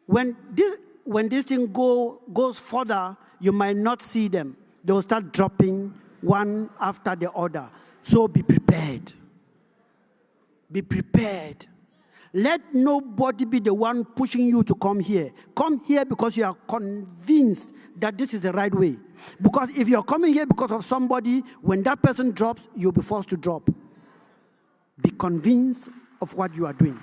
when this thing goes further, you might not see them. They will start dropping one after the other. So be prepared. Be prepared. Let nobody be the one pushing you to come here. Come here because you are convinced that this is the right way. Because if you're coming here because of somebody, when that person drops, you'll be forced to drop. Be convinced of what you are doing.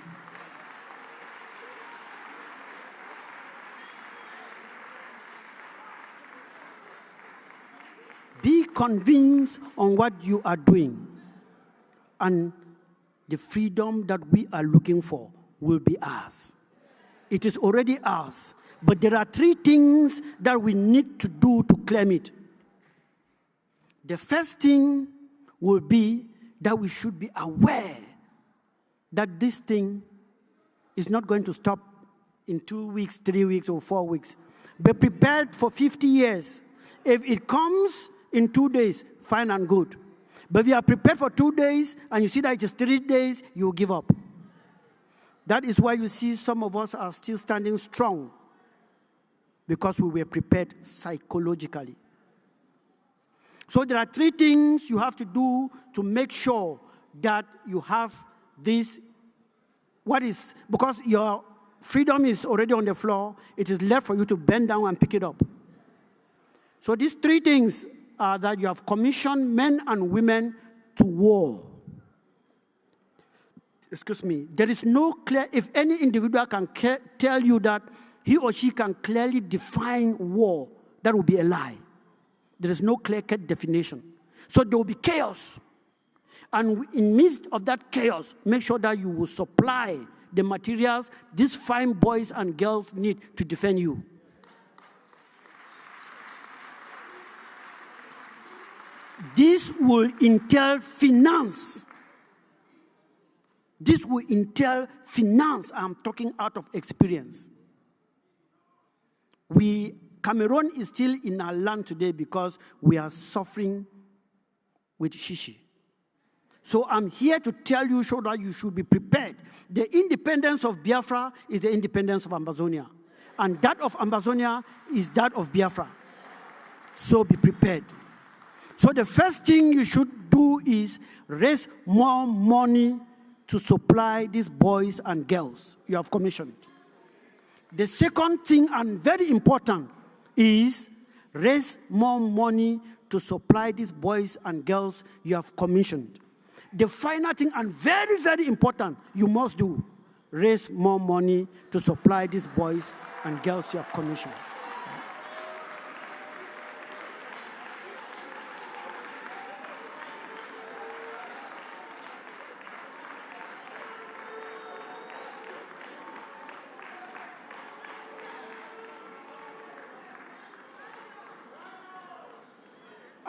Be convinced on what you are doing. And the freedom that we are looking for will be ours. It is already ours. But there are 3 things that we need to do to claim it. The first thing will be that we should be aware that this thing is not going to stop in 2 weeks, 3 weeks, or 4 weeks. Be prepared for 50 years. If it comes in 2 days, fine and good. But if you are prepared for 2 days and you see that it is 3 days, you will give up. That is why you see some of us are still standing strong, because we were prepared psychologically. So there are 3 things you have to do to make sure that you have this. Because your freedom is already on the floor, it is left for you to bend down and pick it up. So these 3 things are that you have commissioned men and women to war. Excuse me. There is no clear, if any individual can tell you that he or she can clearly define war, that will be a lie. There is no clear-cut definition. So there will be chaos. And in the midst of that chaos, make sure that you will supply the materials these fine boys and girls need to defend you. This will entail finance. This will entail finance. I'm talking out of experience. Cameroon is still in our land today because we are suffering with shishi. So I'm here to tell you so that you should be prepared. The independence of Biafra is the independence of Ambazonia. And that of Ambazonia is that of Biafra. So be prepared. So the first thing you should do is raise more money to supply these boys and girls you have commissioned. The second thing, and very important, is raise more money to supply these boys and girls you have commissioned. The final thing, and very, very important, you must do, raise more money to supply these boys and girls you have commissioned.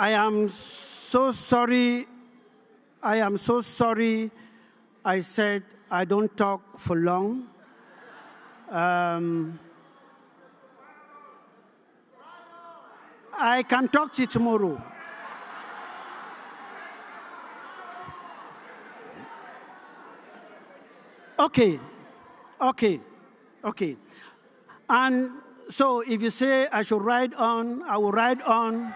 I am so sorry. I said I don't talk for long. I can talk to you tomorrow. Okay. And so if you say I should ride on, I will ride on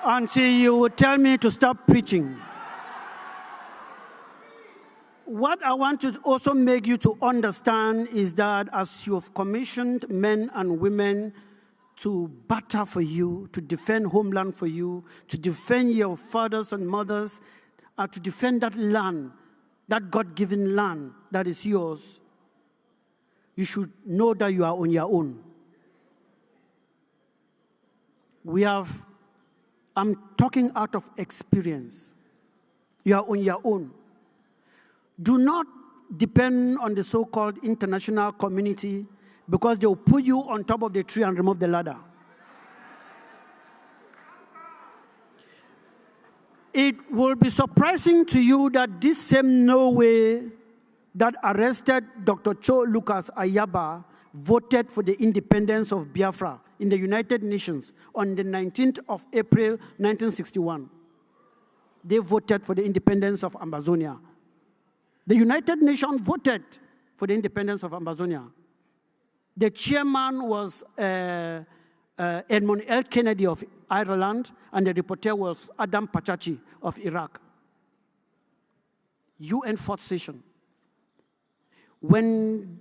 until you will tell me to stop preaching. What I want to also make you to understand is that as you have commissioned men and women to battle for you, to defend homeland for you, to defend your fathers and mothers, to defend that land, that God-given land that is yours, you should know that you are on your own. I'm talking out of experience. You are on your own. Do not depend on the so-called international community because they'll put you on top of the tree and remove the ladder. It will be surprising to you that this same Norway that arrested Dr. Cho Lucas Ayaba voted for the independence of Biafra in the United Nations on the 19th of April, 1961. They voted for the independence of Amazonia. The United Nations voted for the independence of Amazonia. The chairman was Edmund L. Kennedy of Ireland, and the reporter was Adam Pachachi of Iraq. UN fourth session. When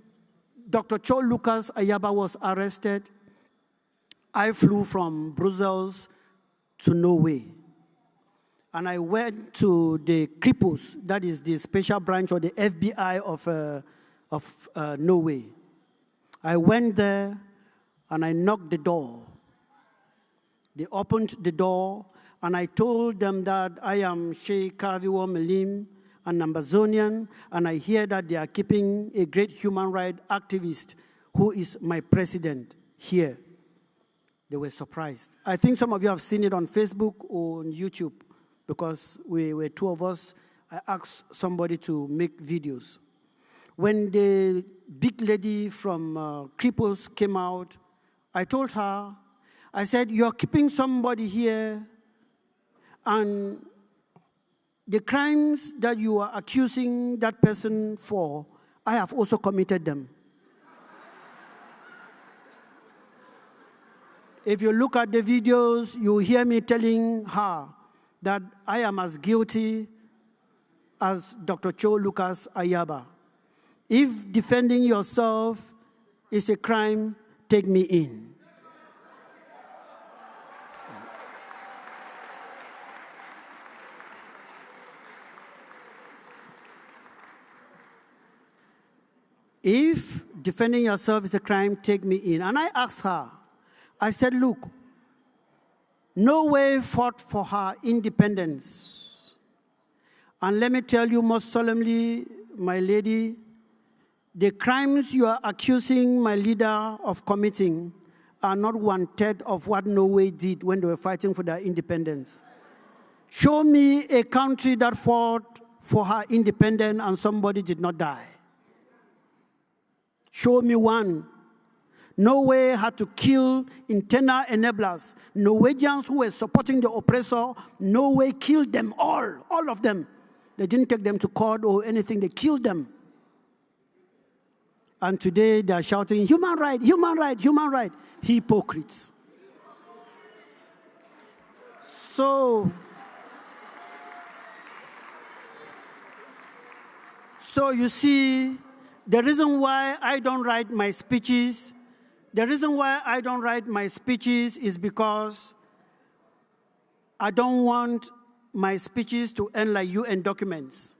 Dr. Cho Lucas Ayaba was arrested, I flew from Brussels to Norway. And I went to the Kripos, that is the special branch of the FBI of Norway. I went there and I knocked the door. They opened the door and I told them that I am Sheikh Kaviwo Melim, an Amazonian, and I hear that they are keeping a great human rights activist who is my president here. They were surprised. I think some of you have seen it on Facebook or on YouTube because we were two of us. I asked somebody to make videos. When the big lady from Kripos came out, I told her, I said, you're keeping somebody here and the crimes that you are accusing that person for, I have also committed them. If you look at the videos, you hear me telling her that I am as guilty as Dr. Cho Lucas Ayaba. If defending yourself is a crime, take me in. If defending yourself is a crime, take me in. And I asked her, I said, look, Norway fought for her independence. And let me tell you most solemnly, my lady, the crimes you are accusing my leader of committing are not 1/3 of what Norway did when they were fighting for their independence. Show me a country that fought for her independence and somebody did not die. Show me one. Norway had to kill internal enablers. Norwegians who were supporting the oppressor, Norway killed them all of them. They didn't take them to court or anything, they killed them. And today they are shouting, human right, human right, human right. Hypocrites. So you see, the reason why I don't write my speeches, is because I don't want my speeches to end like UN documents.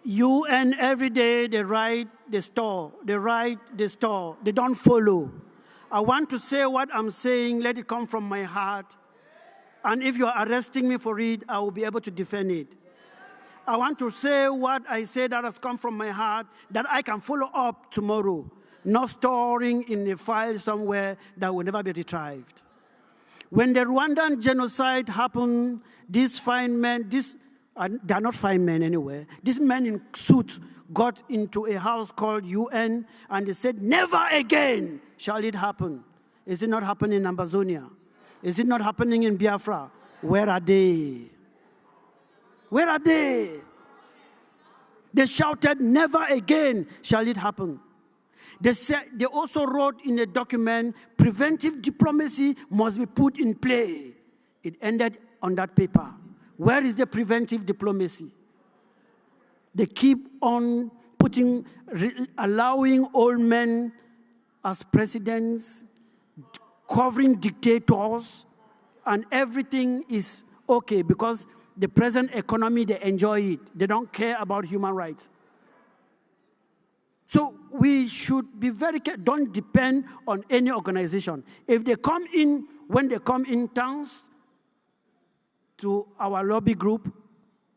UN every day, they write the store, they don't follow. I want to say what I'm saying, let it come from my heart. And if you're arresting me for it, I will be able to defend it. I want to say what I say that has come from my heart, that I can follow up tomorrow, not storing in a file somewhere that will never be retrieved. When the Rwandan genocide happened, these fine men, they're not fine men anyway, these men in suits got into a house called UN and they said, never again shall it happen. Is it not happening in Amazonia? Is it not happening in Biafra? Where are they? Where are they? They shouted, never again shall it happen. They also wrote in a document, preventive diplomacy must be put in play. It ended on that paper. Where is the preventive diplomacy? They keep on allowing old men as presidents, covering dictators, and everything is okay because the present economy, they enjoy it. They don't care about human rights. So we should be very careful. Don't depend on any organization. If they come in, when they come in towns to our lobby group,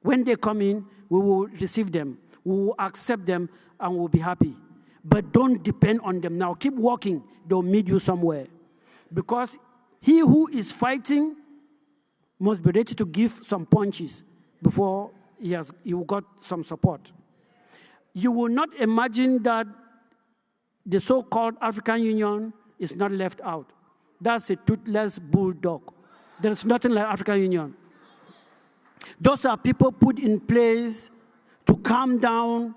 when they come in, we will receive them. We will accept them and we'll be happy. But don't depend on them now. Keep walking. They'll meet you somewhere. Because he who is fighting must be ready to give some punches before he got some support. You will not imagine that the so-called African Union is not left out. That's a toothless bulldog. There's nothing like African Union. Those are people put in place to calm down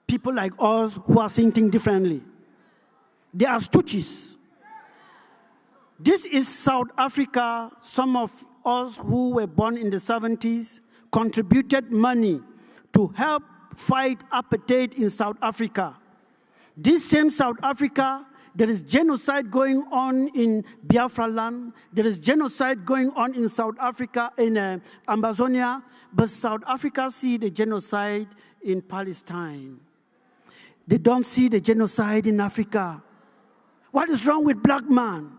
people like us who are thinking differently. They are stooges. This is South Africa. Some of us who were born in the 70s contributed money to help fight apartheid in South Africa. This same South Africa, there is genocide going on in Biafra land. There is genocide going on in South Africa, in Amazonia. But South Africa see the genocide in Palestine. They don't see the genocide in Africa. What is wrong with black man?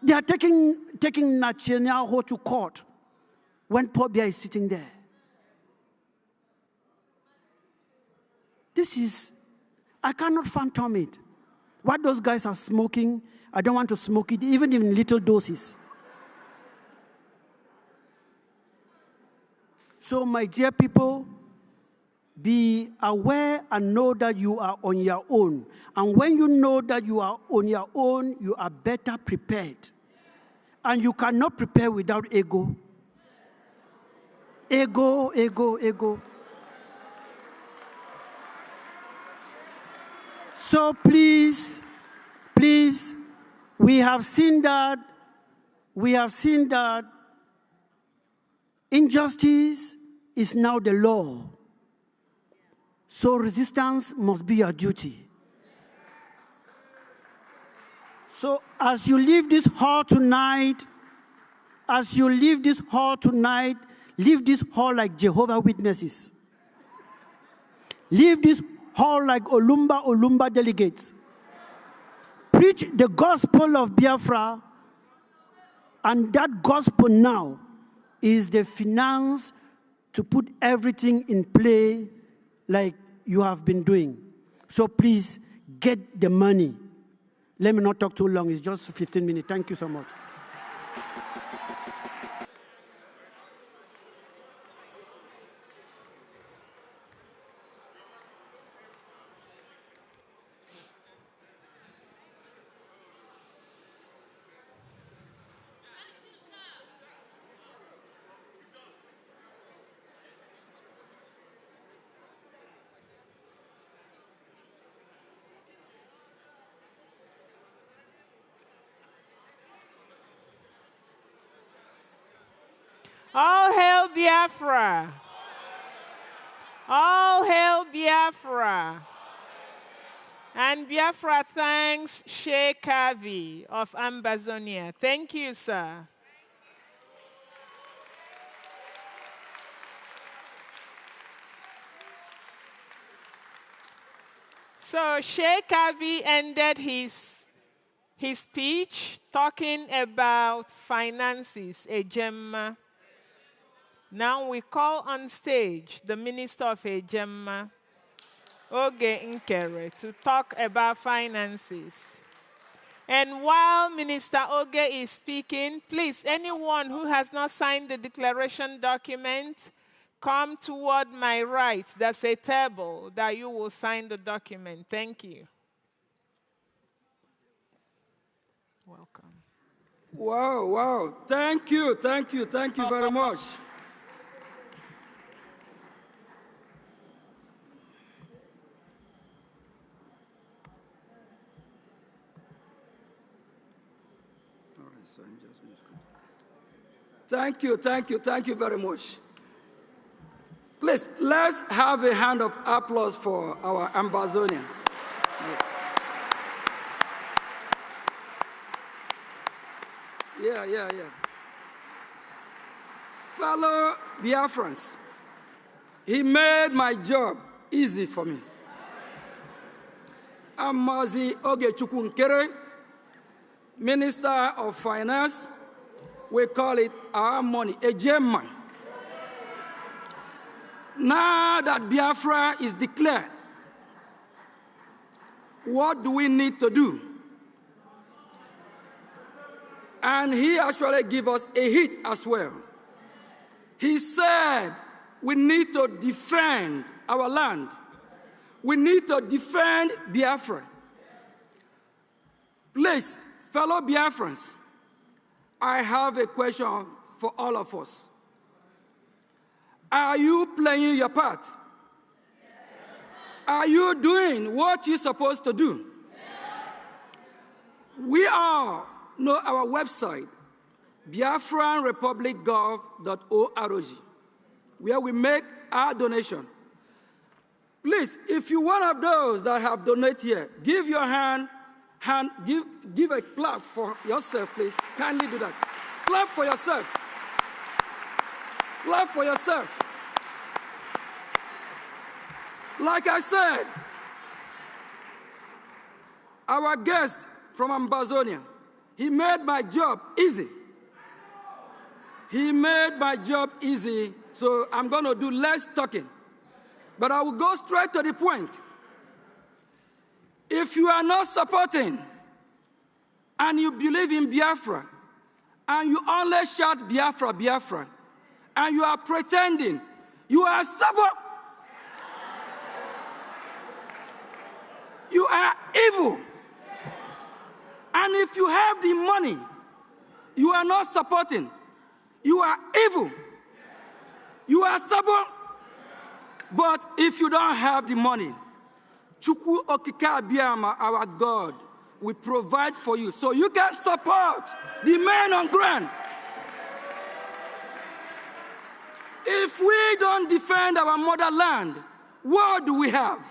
They are taking Netanyahu to court when Paul Biya is sitting there. This is, I cannot fathom it. What those guys are smoking, I don't want to smoke it, even in little doses. So, my dear people, be aware and know that you are on your own. And when you know that you are on your own, you are better prepared. And you cannot prepare without ego. Ego, ego, ego. So please, we have seen that injustice is now the law. So resistance must be your duty. So as you leave this hall tonight, leave this hall like Jehovah's Witnesses. Leave this hall like Olumba delegates. Preach the gospel of Biafra, and that gospel now is the finance to put everything in play like you have been doing. So please, get the money. Let me not talk too long. It's just 15 minutes. Thank you so much. All hail Biafra! All hail Biafra! And Biafra thanks Sheikh Kavi of Amazonia. Thank you, sir. So Sheikh Kavi ended his speech talking about finances, Ejemma. Now we call on stage the Minister of Ejemma, Oge Nkere, to talk about finances. And while Minister Oge is speaking, please, anyone who has not signed the declaration document, come toward my right. There's a table that you will sign the document. Thank you. Welcome. Wow, wow. Thank you very much. Thank you very much. Please, let's have a hand of applause for our Ambazonian. Yeah. Fellow Biafrans, he made my job easy for me. I'm Mazi Ogechukwu Nkere, Minister of Finance. We call it our money, a gem man. Now that Biafra is declared, what do we need to do? And he actually gave us a hint as well. He said we need to defend our land. We need to defend Biafra. Please, fellow Biafrans, I have a question for all of us. Are you playing your part? Are you doing what you're supposed to do? We all know our website, biafranrepublicgov.org, where we make our donation. Please, if you're one of those that have donated here, give your give a clap for yourself, please. Kindly do that. Clap for yourself. Clap for yourself. Like I said, our guest from Ambazonia, he made my job easy. He made my job easy, so I'm going to do less talking. But I will go straight to the point. If you are not supporting and you believe in Biafra, and you only shout Biafra, Biafra, and you are pretending, you are stubborn. You are evil. And if you have the money, you are not supporting. You are evil. You are stubborn. But if you don't have the money, Chukwu Okike Abiyama, our God, will provide for you so you can support the men on ground. If we don't defend our motherland, what do we have?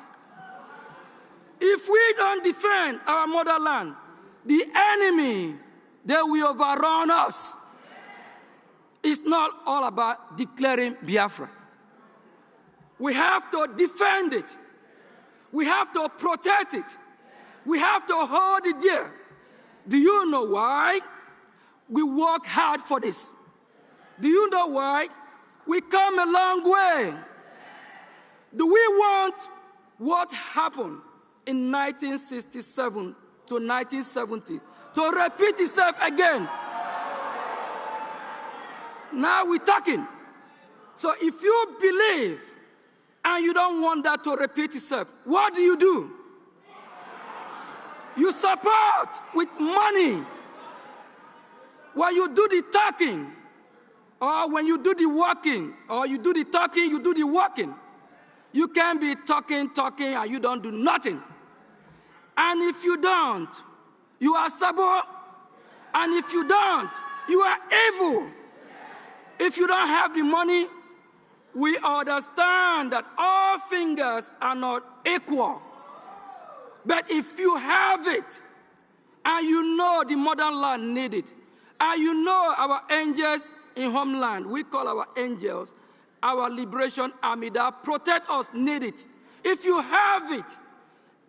If we don't defend our motherland, the enemy, they will overrun us. It's not all about declaring Biafra. We have to defend it. We have to protect it. We have to hold it dear. Do you know why we work hard for this? Do you know why we come a long way? Do we want what happened in 1967 to 1970 to repeat itself again? Now we're talking. So if you believe and you don't want that to repeat itself, what do? You support with money. When you do the talking, or when you do the walking, or you do the talking, you do the walking. You can't be talking, and you don't do nothing. And if you don't, you are stubborn. And if you don't, you are evil. If you don't have the money, we understand that all fingers are not equal. But if you have it, and you know the motherland need it, and you know our angels in homeland, we call our angels, our liberation army that protect us need it. If you have it,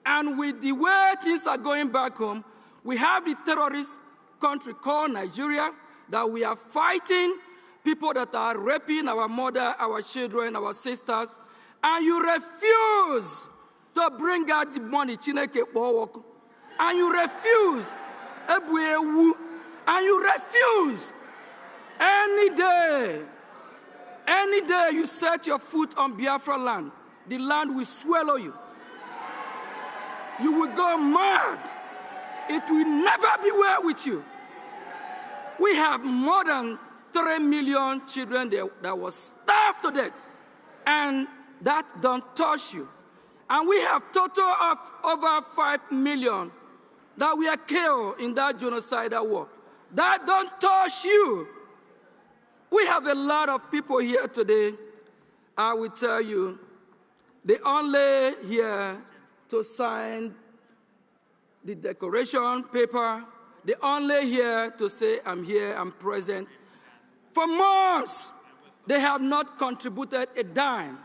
and with the way things are going back home, we have the terrorist country called Nigeria that we are fighting, people that are raping our mother, our children, our sisters, and you refuse to bring out the money, and you refuse, and you refuse any day you set your foot on Biafra land, the land will swallow you. You will go mad. It will never be well with you. We have more than 3 million children that was starved to death, and that don't touch you. And we have total of over 5 million that we are killed in that genocidal war. That don't touch you. We have a lot of people here today. I will tell you, they only here to sign the declaration paper. They only here to say, I'm here, I'm present. For months, they have not contributed a dime.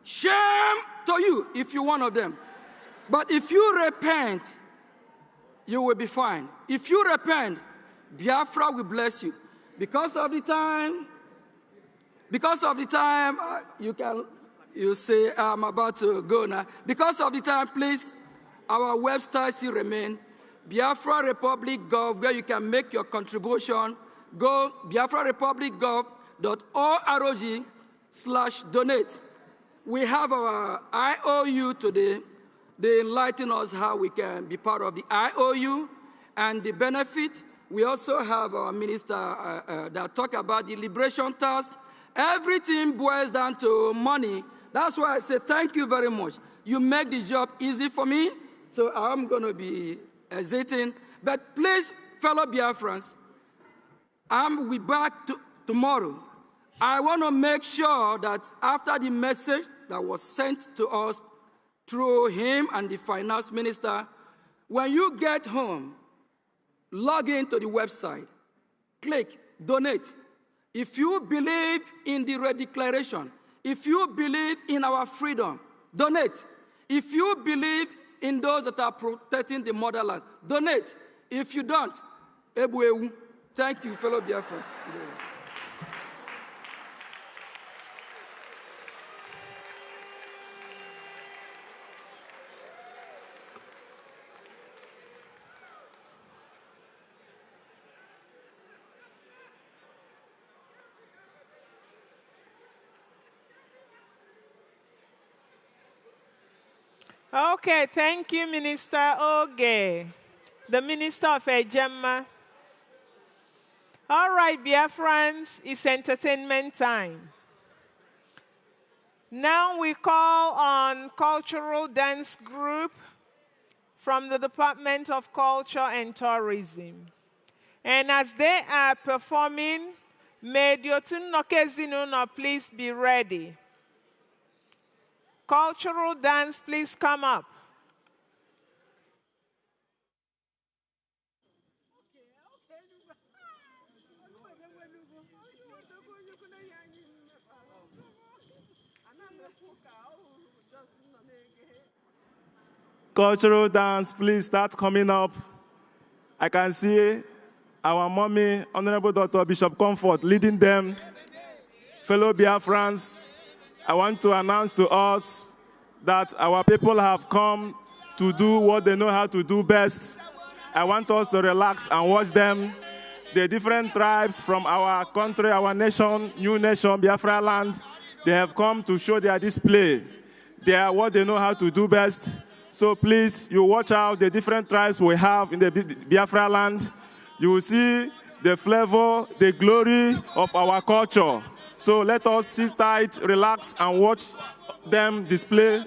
Shame to you if you're one of them. But if you repent, you will be fine. If you repent, Biafra will bless you. Because of the time, you say, I'm about to go now. Because of the time, please, our website still remain. Biafra Republic Gov, where you can make your contribution. Go biafrarepublicgov.org/donate. We have our IOU today. They enlighten us how we can be part of the IOU and the benefit. We also have our minister that talk about the liberation task. Everything boils down to money. That's why I say thank you very much. You make the job easy for me, so I'm going to be hesitating. But please, fellow Biafrans, we'll be back tomorrow. I want to make sure that after the message that was sent to us through him and the finance minister, when you get home, log into the website, click donate. If you believe in the redeclaration, if you believe in our freedom, donate. If you believe in those that are protecting the motherland, donate. If you don't, Ebu. Thank you, fellow Biafrans. Okay, thank you, Minister Oge, the Minister of Ejema. All right, Biafrans, it's entertainment time. Now we call on cultural dance group from the Department of Culture and Tourism. And as they are performing, may Diotun Nokezinuna please be ready. Cultural dance, please come up. Cultural dance, please start coming up. I can see our mommy, Honorable Dr. Bishop Comfort, leading them. Fellow Biafrans, I want to announce to us that our people have come to do what they know how to do best. I want us to relax and watch them. The different tribes from our country, our nation, new nation, Biafra land, they have come to show their display. They are what they know how to do best. So please, you watch out the different tribes we have in the Biafra land. You will see the flavor, the glory of our culture. So let us sit tight, relax, and watch them display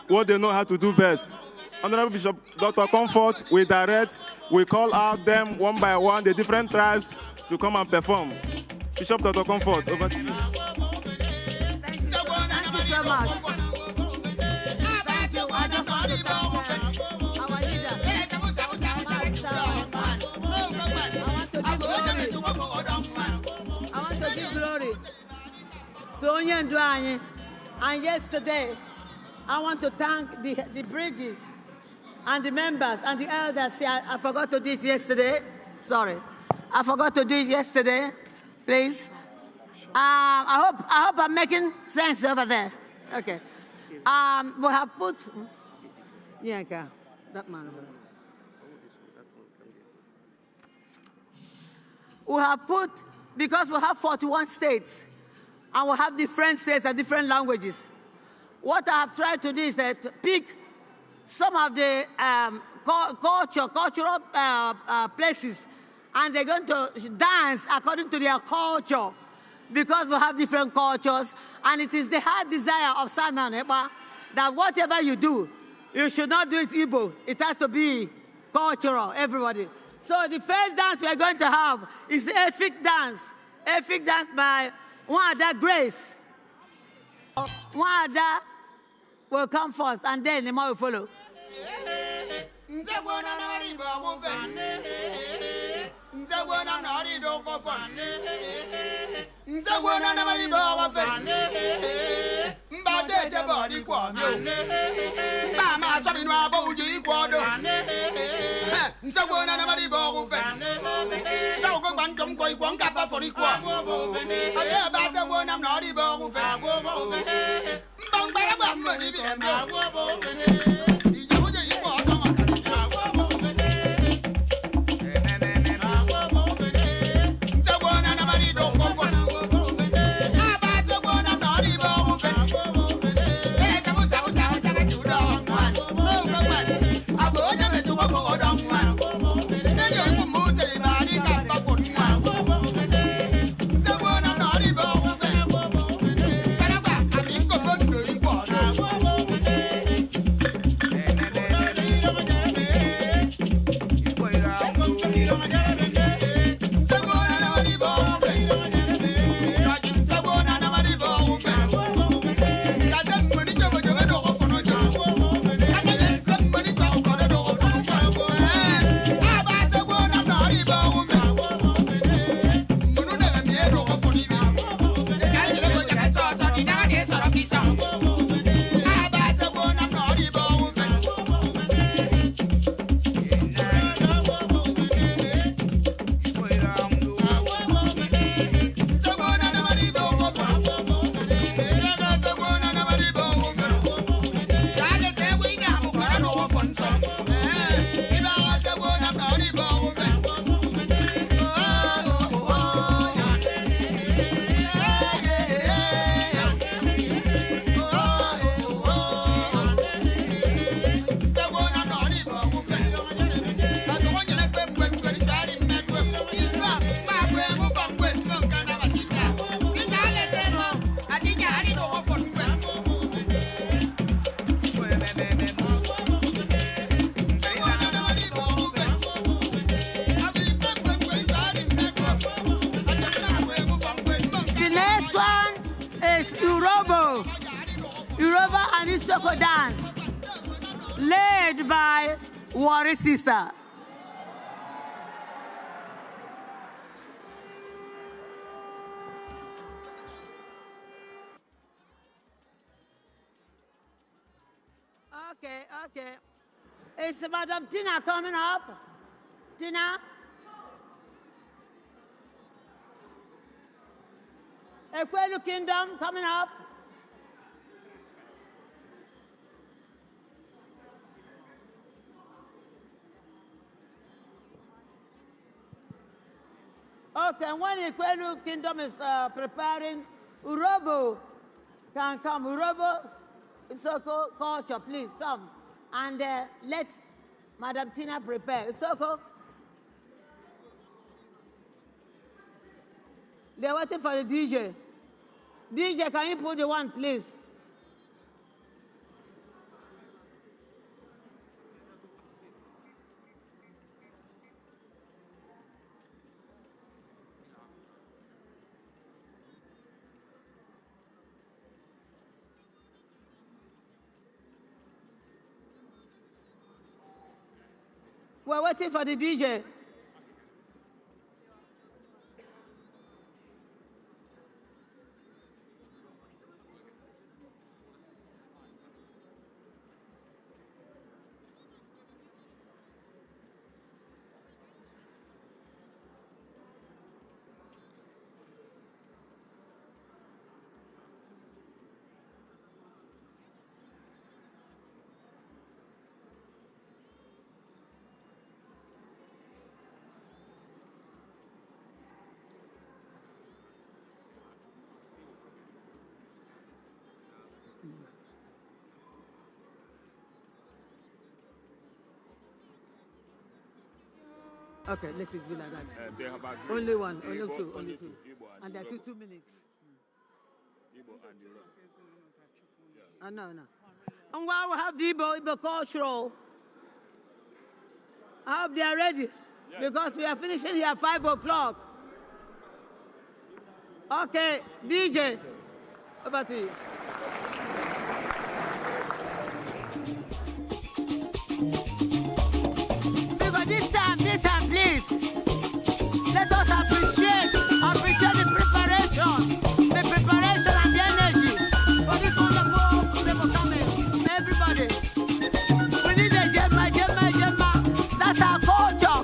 what they know how to do best. Honorable Bishop Dr. Comfort, we direct, we call out them one by one, the different tribes, to come and perform. Bishop Dr. Comfort, over to you. Thank you so much. And yesterday, I want to thank the brigade and the members and the elders. See, I forgot to do it yesterday. Sorry. I forgot to do it yesterday. Please. I hope I'm making sense over there. Okay. We have put... Yeah, that man over there. We have put, because we have 41 states, and we have different states and different languages. What I have tried to do is that pick some of the cultural places and they're going to dance according to their culture, because we have different cultures, and it is the heart desire of Simon Eba that whatever you do, you should not do it Igbo. It has to be cultural, everybody. So the first dance we are going to have is Efik dance. Efik dance by Wada Grace. Wada will come first, and then the more will follow. Dance, led by Wari Sister. Okay. Is Madam Tina coming up? Tina? Ekwelu Kingdom coming up? Okay, when Ekwelu Kingdom is preparing, Urobo can come. Urobo Isoko culture, please come. And let Madam Tina prepare. Isoko. They're waiting for the DJ. DJ, can you put the one, please? We're waiting for the DJ. Okay, let's do like that. They have agreed. Only one, only Igbo, two, only only two. Igbo And there are Yoruba. 2 minutes. Igbo and Yoruba. No, no. And while we have the Igbo cultural, I hope they are ready. Yes. Because we are finishing here at 5 o'clock. Okay, DJ, over to you. Because this time, please, let us appreciate the preparation and the energy for this wonderful performance. Everybody, we need a Gemma. That's our culture.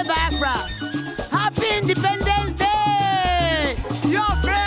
Biafra. Happy Independence Day! Your friend!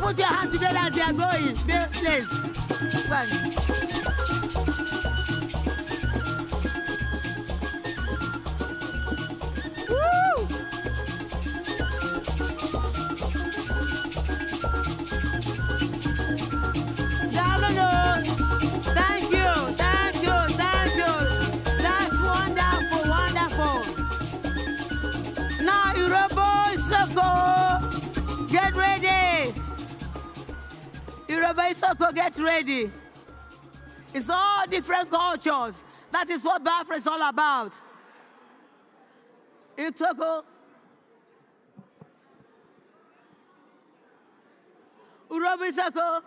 Put your hands together as you are going. Please. Woo! Thank you. That's wonderful. Now, Yoruba Isoko, get ready. Yoruba Isoko, get ready. It's all different cultures. That is what Biafra is all about. Itoko. Yoruba Isoko.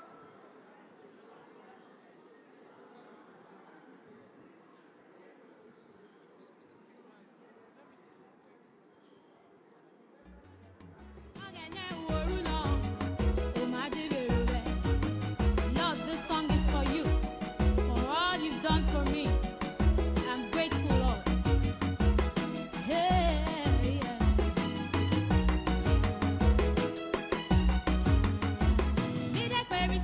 Very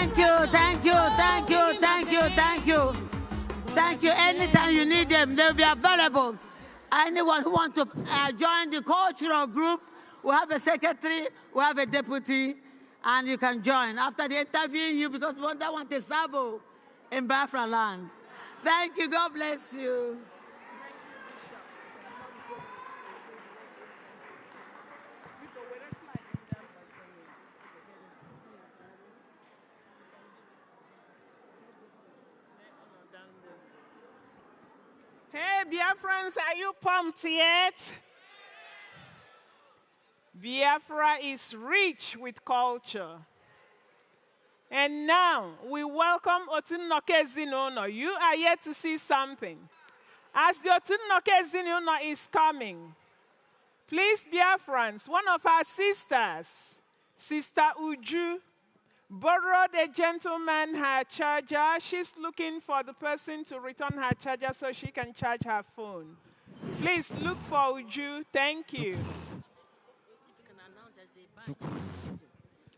Thank you, thank you, thank you, thank you, thank you. Thank you. Anytime you need them, they'll be available. Anyone who wants to join the cultural group, we have a secretary, we have a deputy, and you can join. After they interview you, because we want a sabo in Biafra land. Thank you. God bless you. Hey, Biafrans, are you pumped yet? Biafra is rich with culture. And now, we welcome Otunnoke Ezinụlọ. You are yet to see something. As the Otunnoke Ezinụlọ is coming, please, Biafrans, one of our sisters, Sister Uju, borrowed a gentleman her charger. She's looking for the person to return her charger so she can charge her phone. Please look for Uju. Thank you.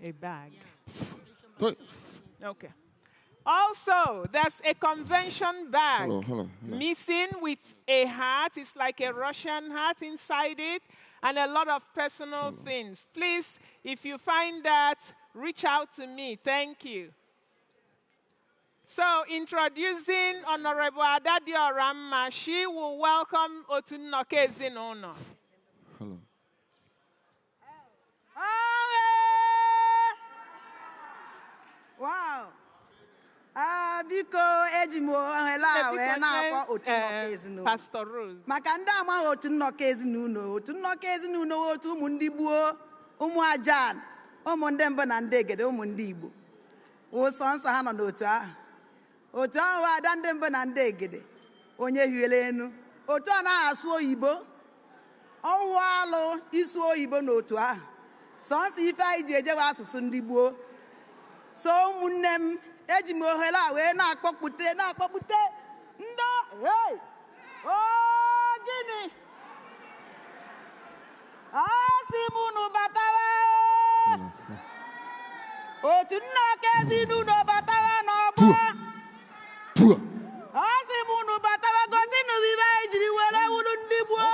A bag. Okay. Also, there's a convention bag missing with a hat. It's like a Russian hat inside it and a lot of personal things. Please, if you find that, reach out to me. Thank you. So, introducing Honorable Adadi Oramma, she will welcome Otunnoke Ezinụlọ. Hello. Wow. Biko ejimo hela we na-akpọ Otunnoke Ezinụlọ. Pastor Rose. Maka ndị ama Otunnoke Ezinụlọ, Otunnoke Ezinụlọ otu ụmụ ndị gboo, ụmụ ajan, ụmụ ndị mbụ na ndị egede, ụmụ ndị Igbo. Ụsọ nsọ ha nọ n'otu ahụ. Otu ahụ ada ndị mbụ na ndị egede, onye hiele enu. Otu a na-asụ oyibo, ọwụ alụ isu oyibo n'otu ahụ. Sọnsọ ife anyị ji ejewe asụsụ ndị gboo. So ụmụnne m eji m ohere a wee na-akpọpụte ndo hey gịnị asị m unu batawa Otunnoke Ezinụlọ batawa n'ọgbọ asị m unu batawa gosi nụ ibe anyị jiri were wuru ndị gboo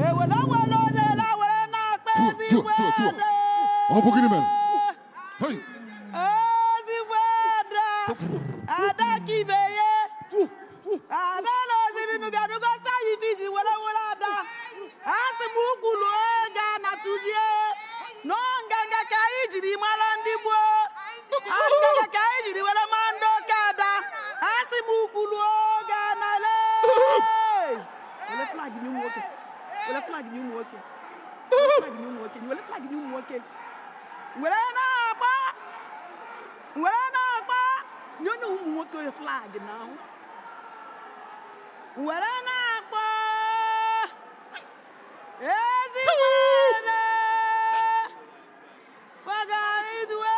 ewere onye were na-akpa ezigbo ede Hey. Ada kibeye. Ada no ziri no biadu go sayi fiji wala ada. Asimu kulu ga na tujie. No nganga ka ijiri mara ndi gbo. Nganga ka ijiri wala mando kada. Asimu kulu ga na le. Wala flag ni mu okay. Wala flag ni mu okay. Wala flag ni mu okay. Wala flag ni mu okay. Wala na ba. Wala na ba. You know who wants your flag now? Wala na ba. Ezimana. Wagaidwe.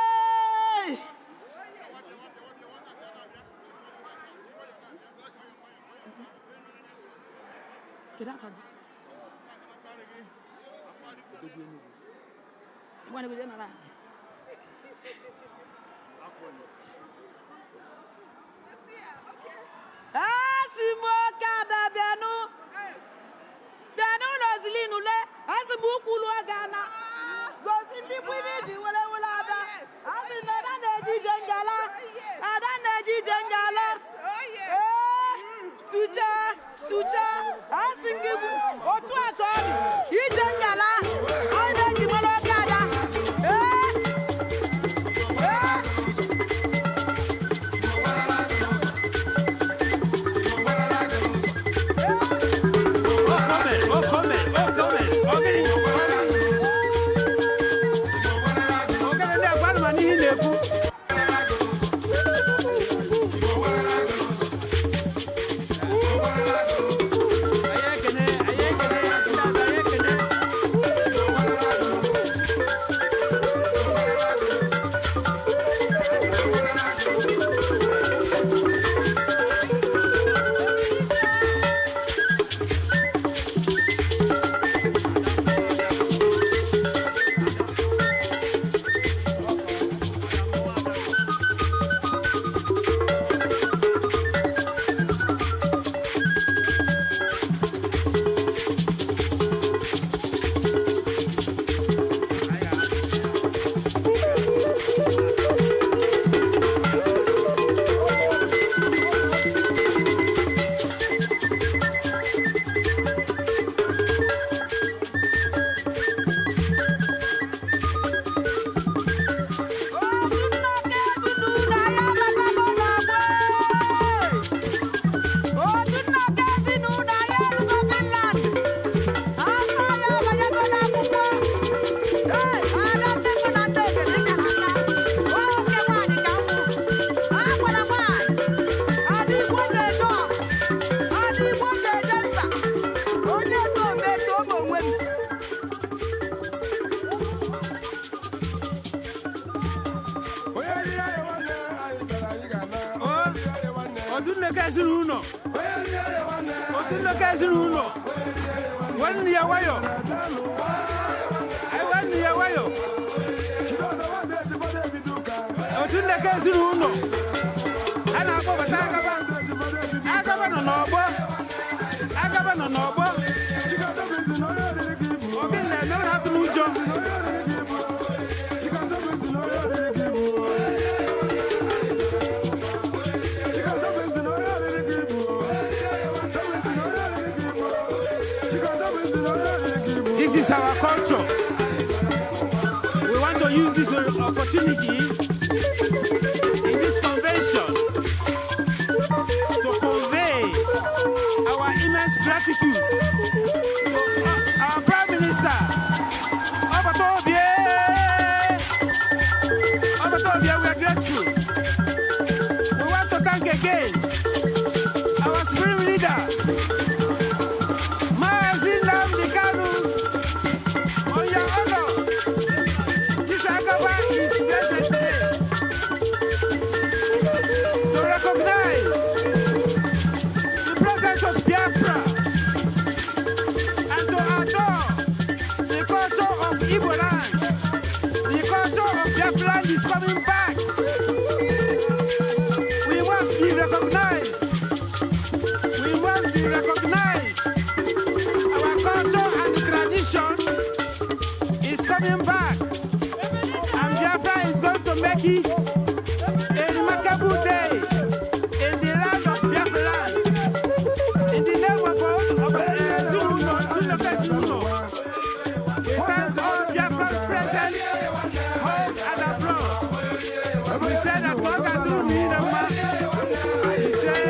Get out of here. Want to go there now? Asimo kada bianu. Bianu rozilinu le. Asimu kulu agana. Gosi ndi bwini wala ada. Asi nada neji jengala. Ada neji jengala. Tucha. Asingibu. Otu akori. Ijengala. Oide jimolo kada. This is our culture. We want to use this opportunity in this convention to convey our immense gratitude to our Prime Minister. We are grateful. We want to thank again our supreme leader, on your honor. This Agaba is present today to recognize the presence of Biafra and to adore the culture of Igbo land. The culture of Biafra land is coming back. We must be recognized. We must be recognized. Our culture and tradition is coming back, and Biafra is going to make it a remarkable day in the land of Biafra land. In the name of Zulu, we thank all Biafrans present, home and abroad. We say that God can do need a man. We say.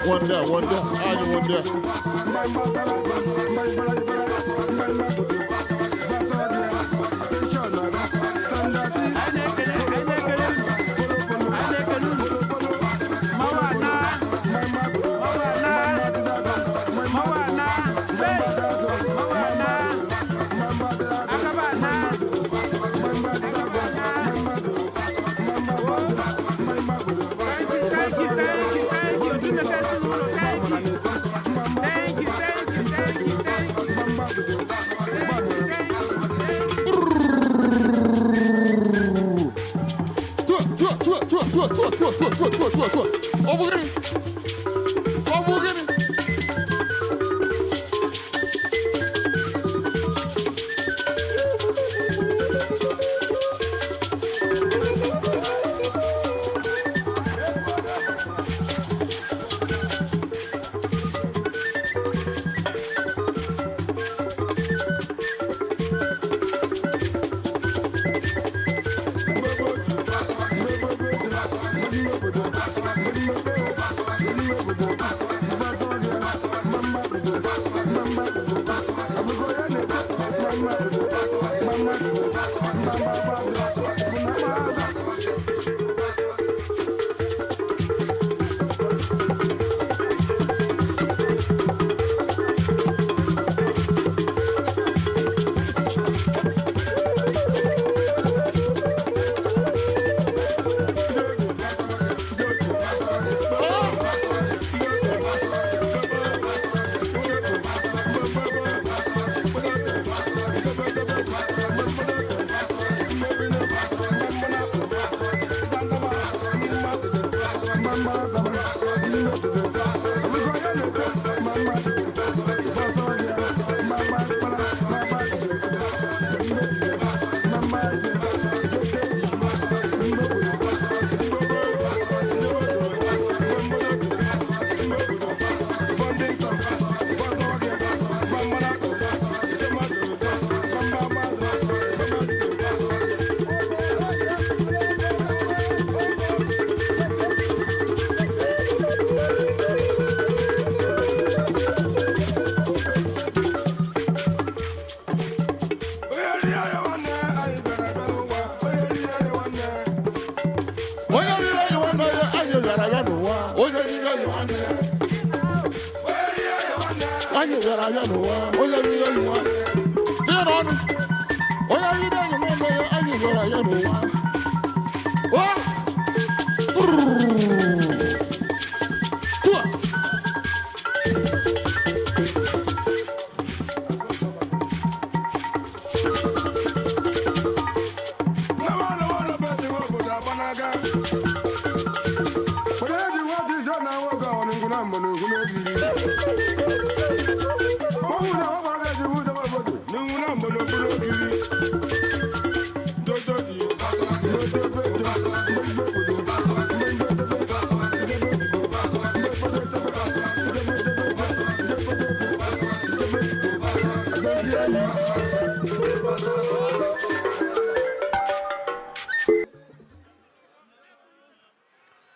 One there.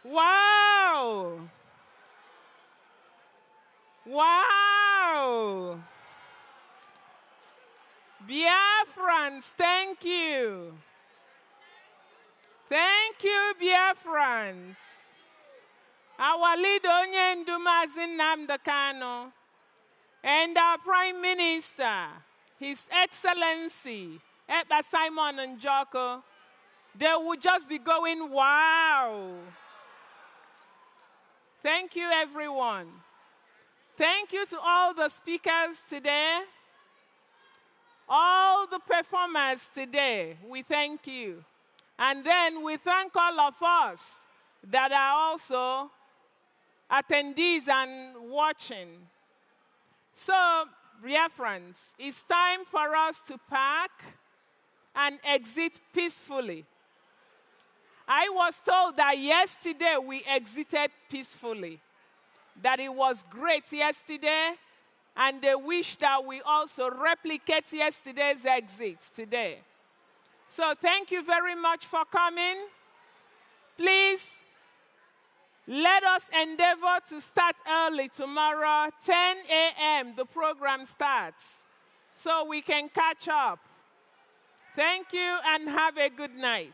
Wow! Wow! Biafrans, thank you. Thank you, Biafrans. Our leader, Onye Ndumazi Nnamdi Kanu, and our Prime Minister, His Excellency, Ekpa Simon Njoko, they will just be going, wow. Thank you, everyone. Thank you to all the speakers today, all the performers today. We thank you. And then we thank all of us that are also attendees and watching. So, Biafrans, it's time for us to pack and exit peacefully. I was told that yesterday we exited peacefully, that it was great yesterday, and they wish that we also replicate yesterday's exit today. So thank you very much for coming. Please Let us endeavor to start early tomorrow, 10 a.m. the program starts, so we can catch up. Thank you and have a good night.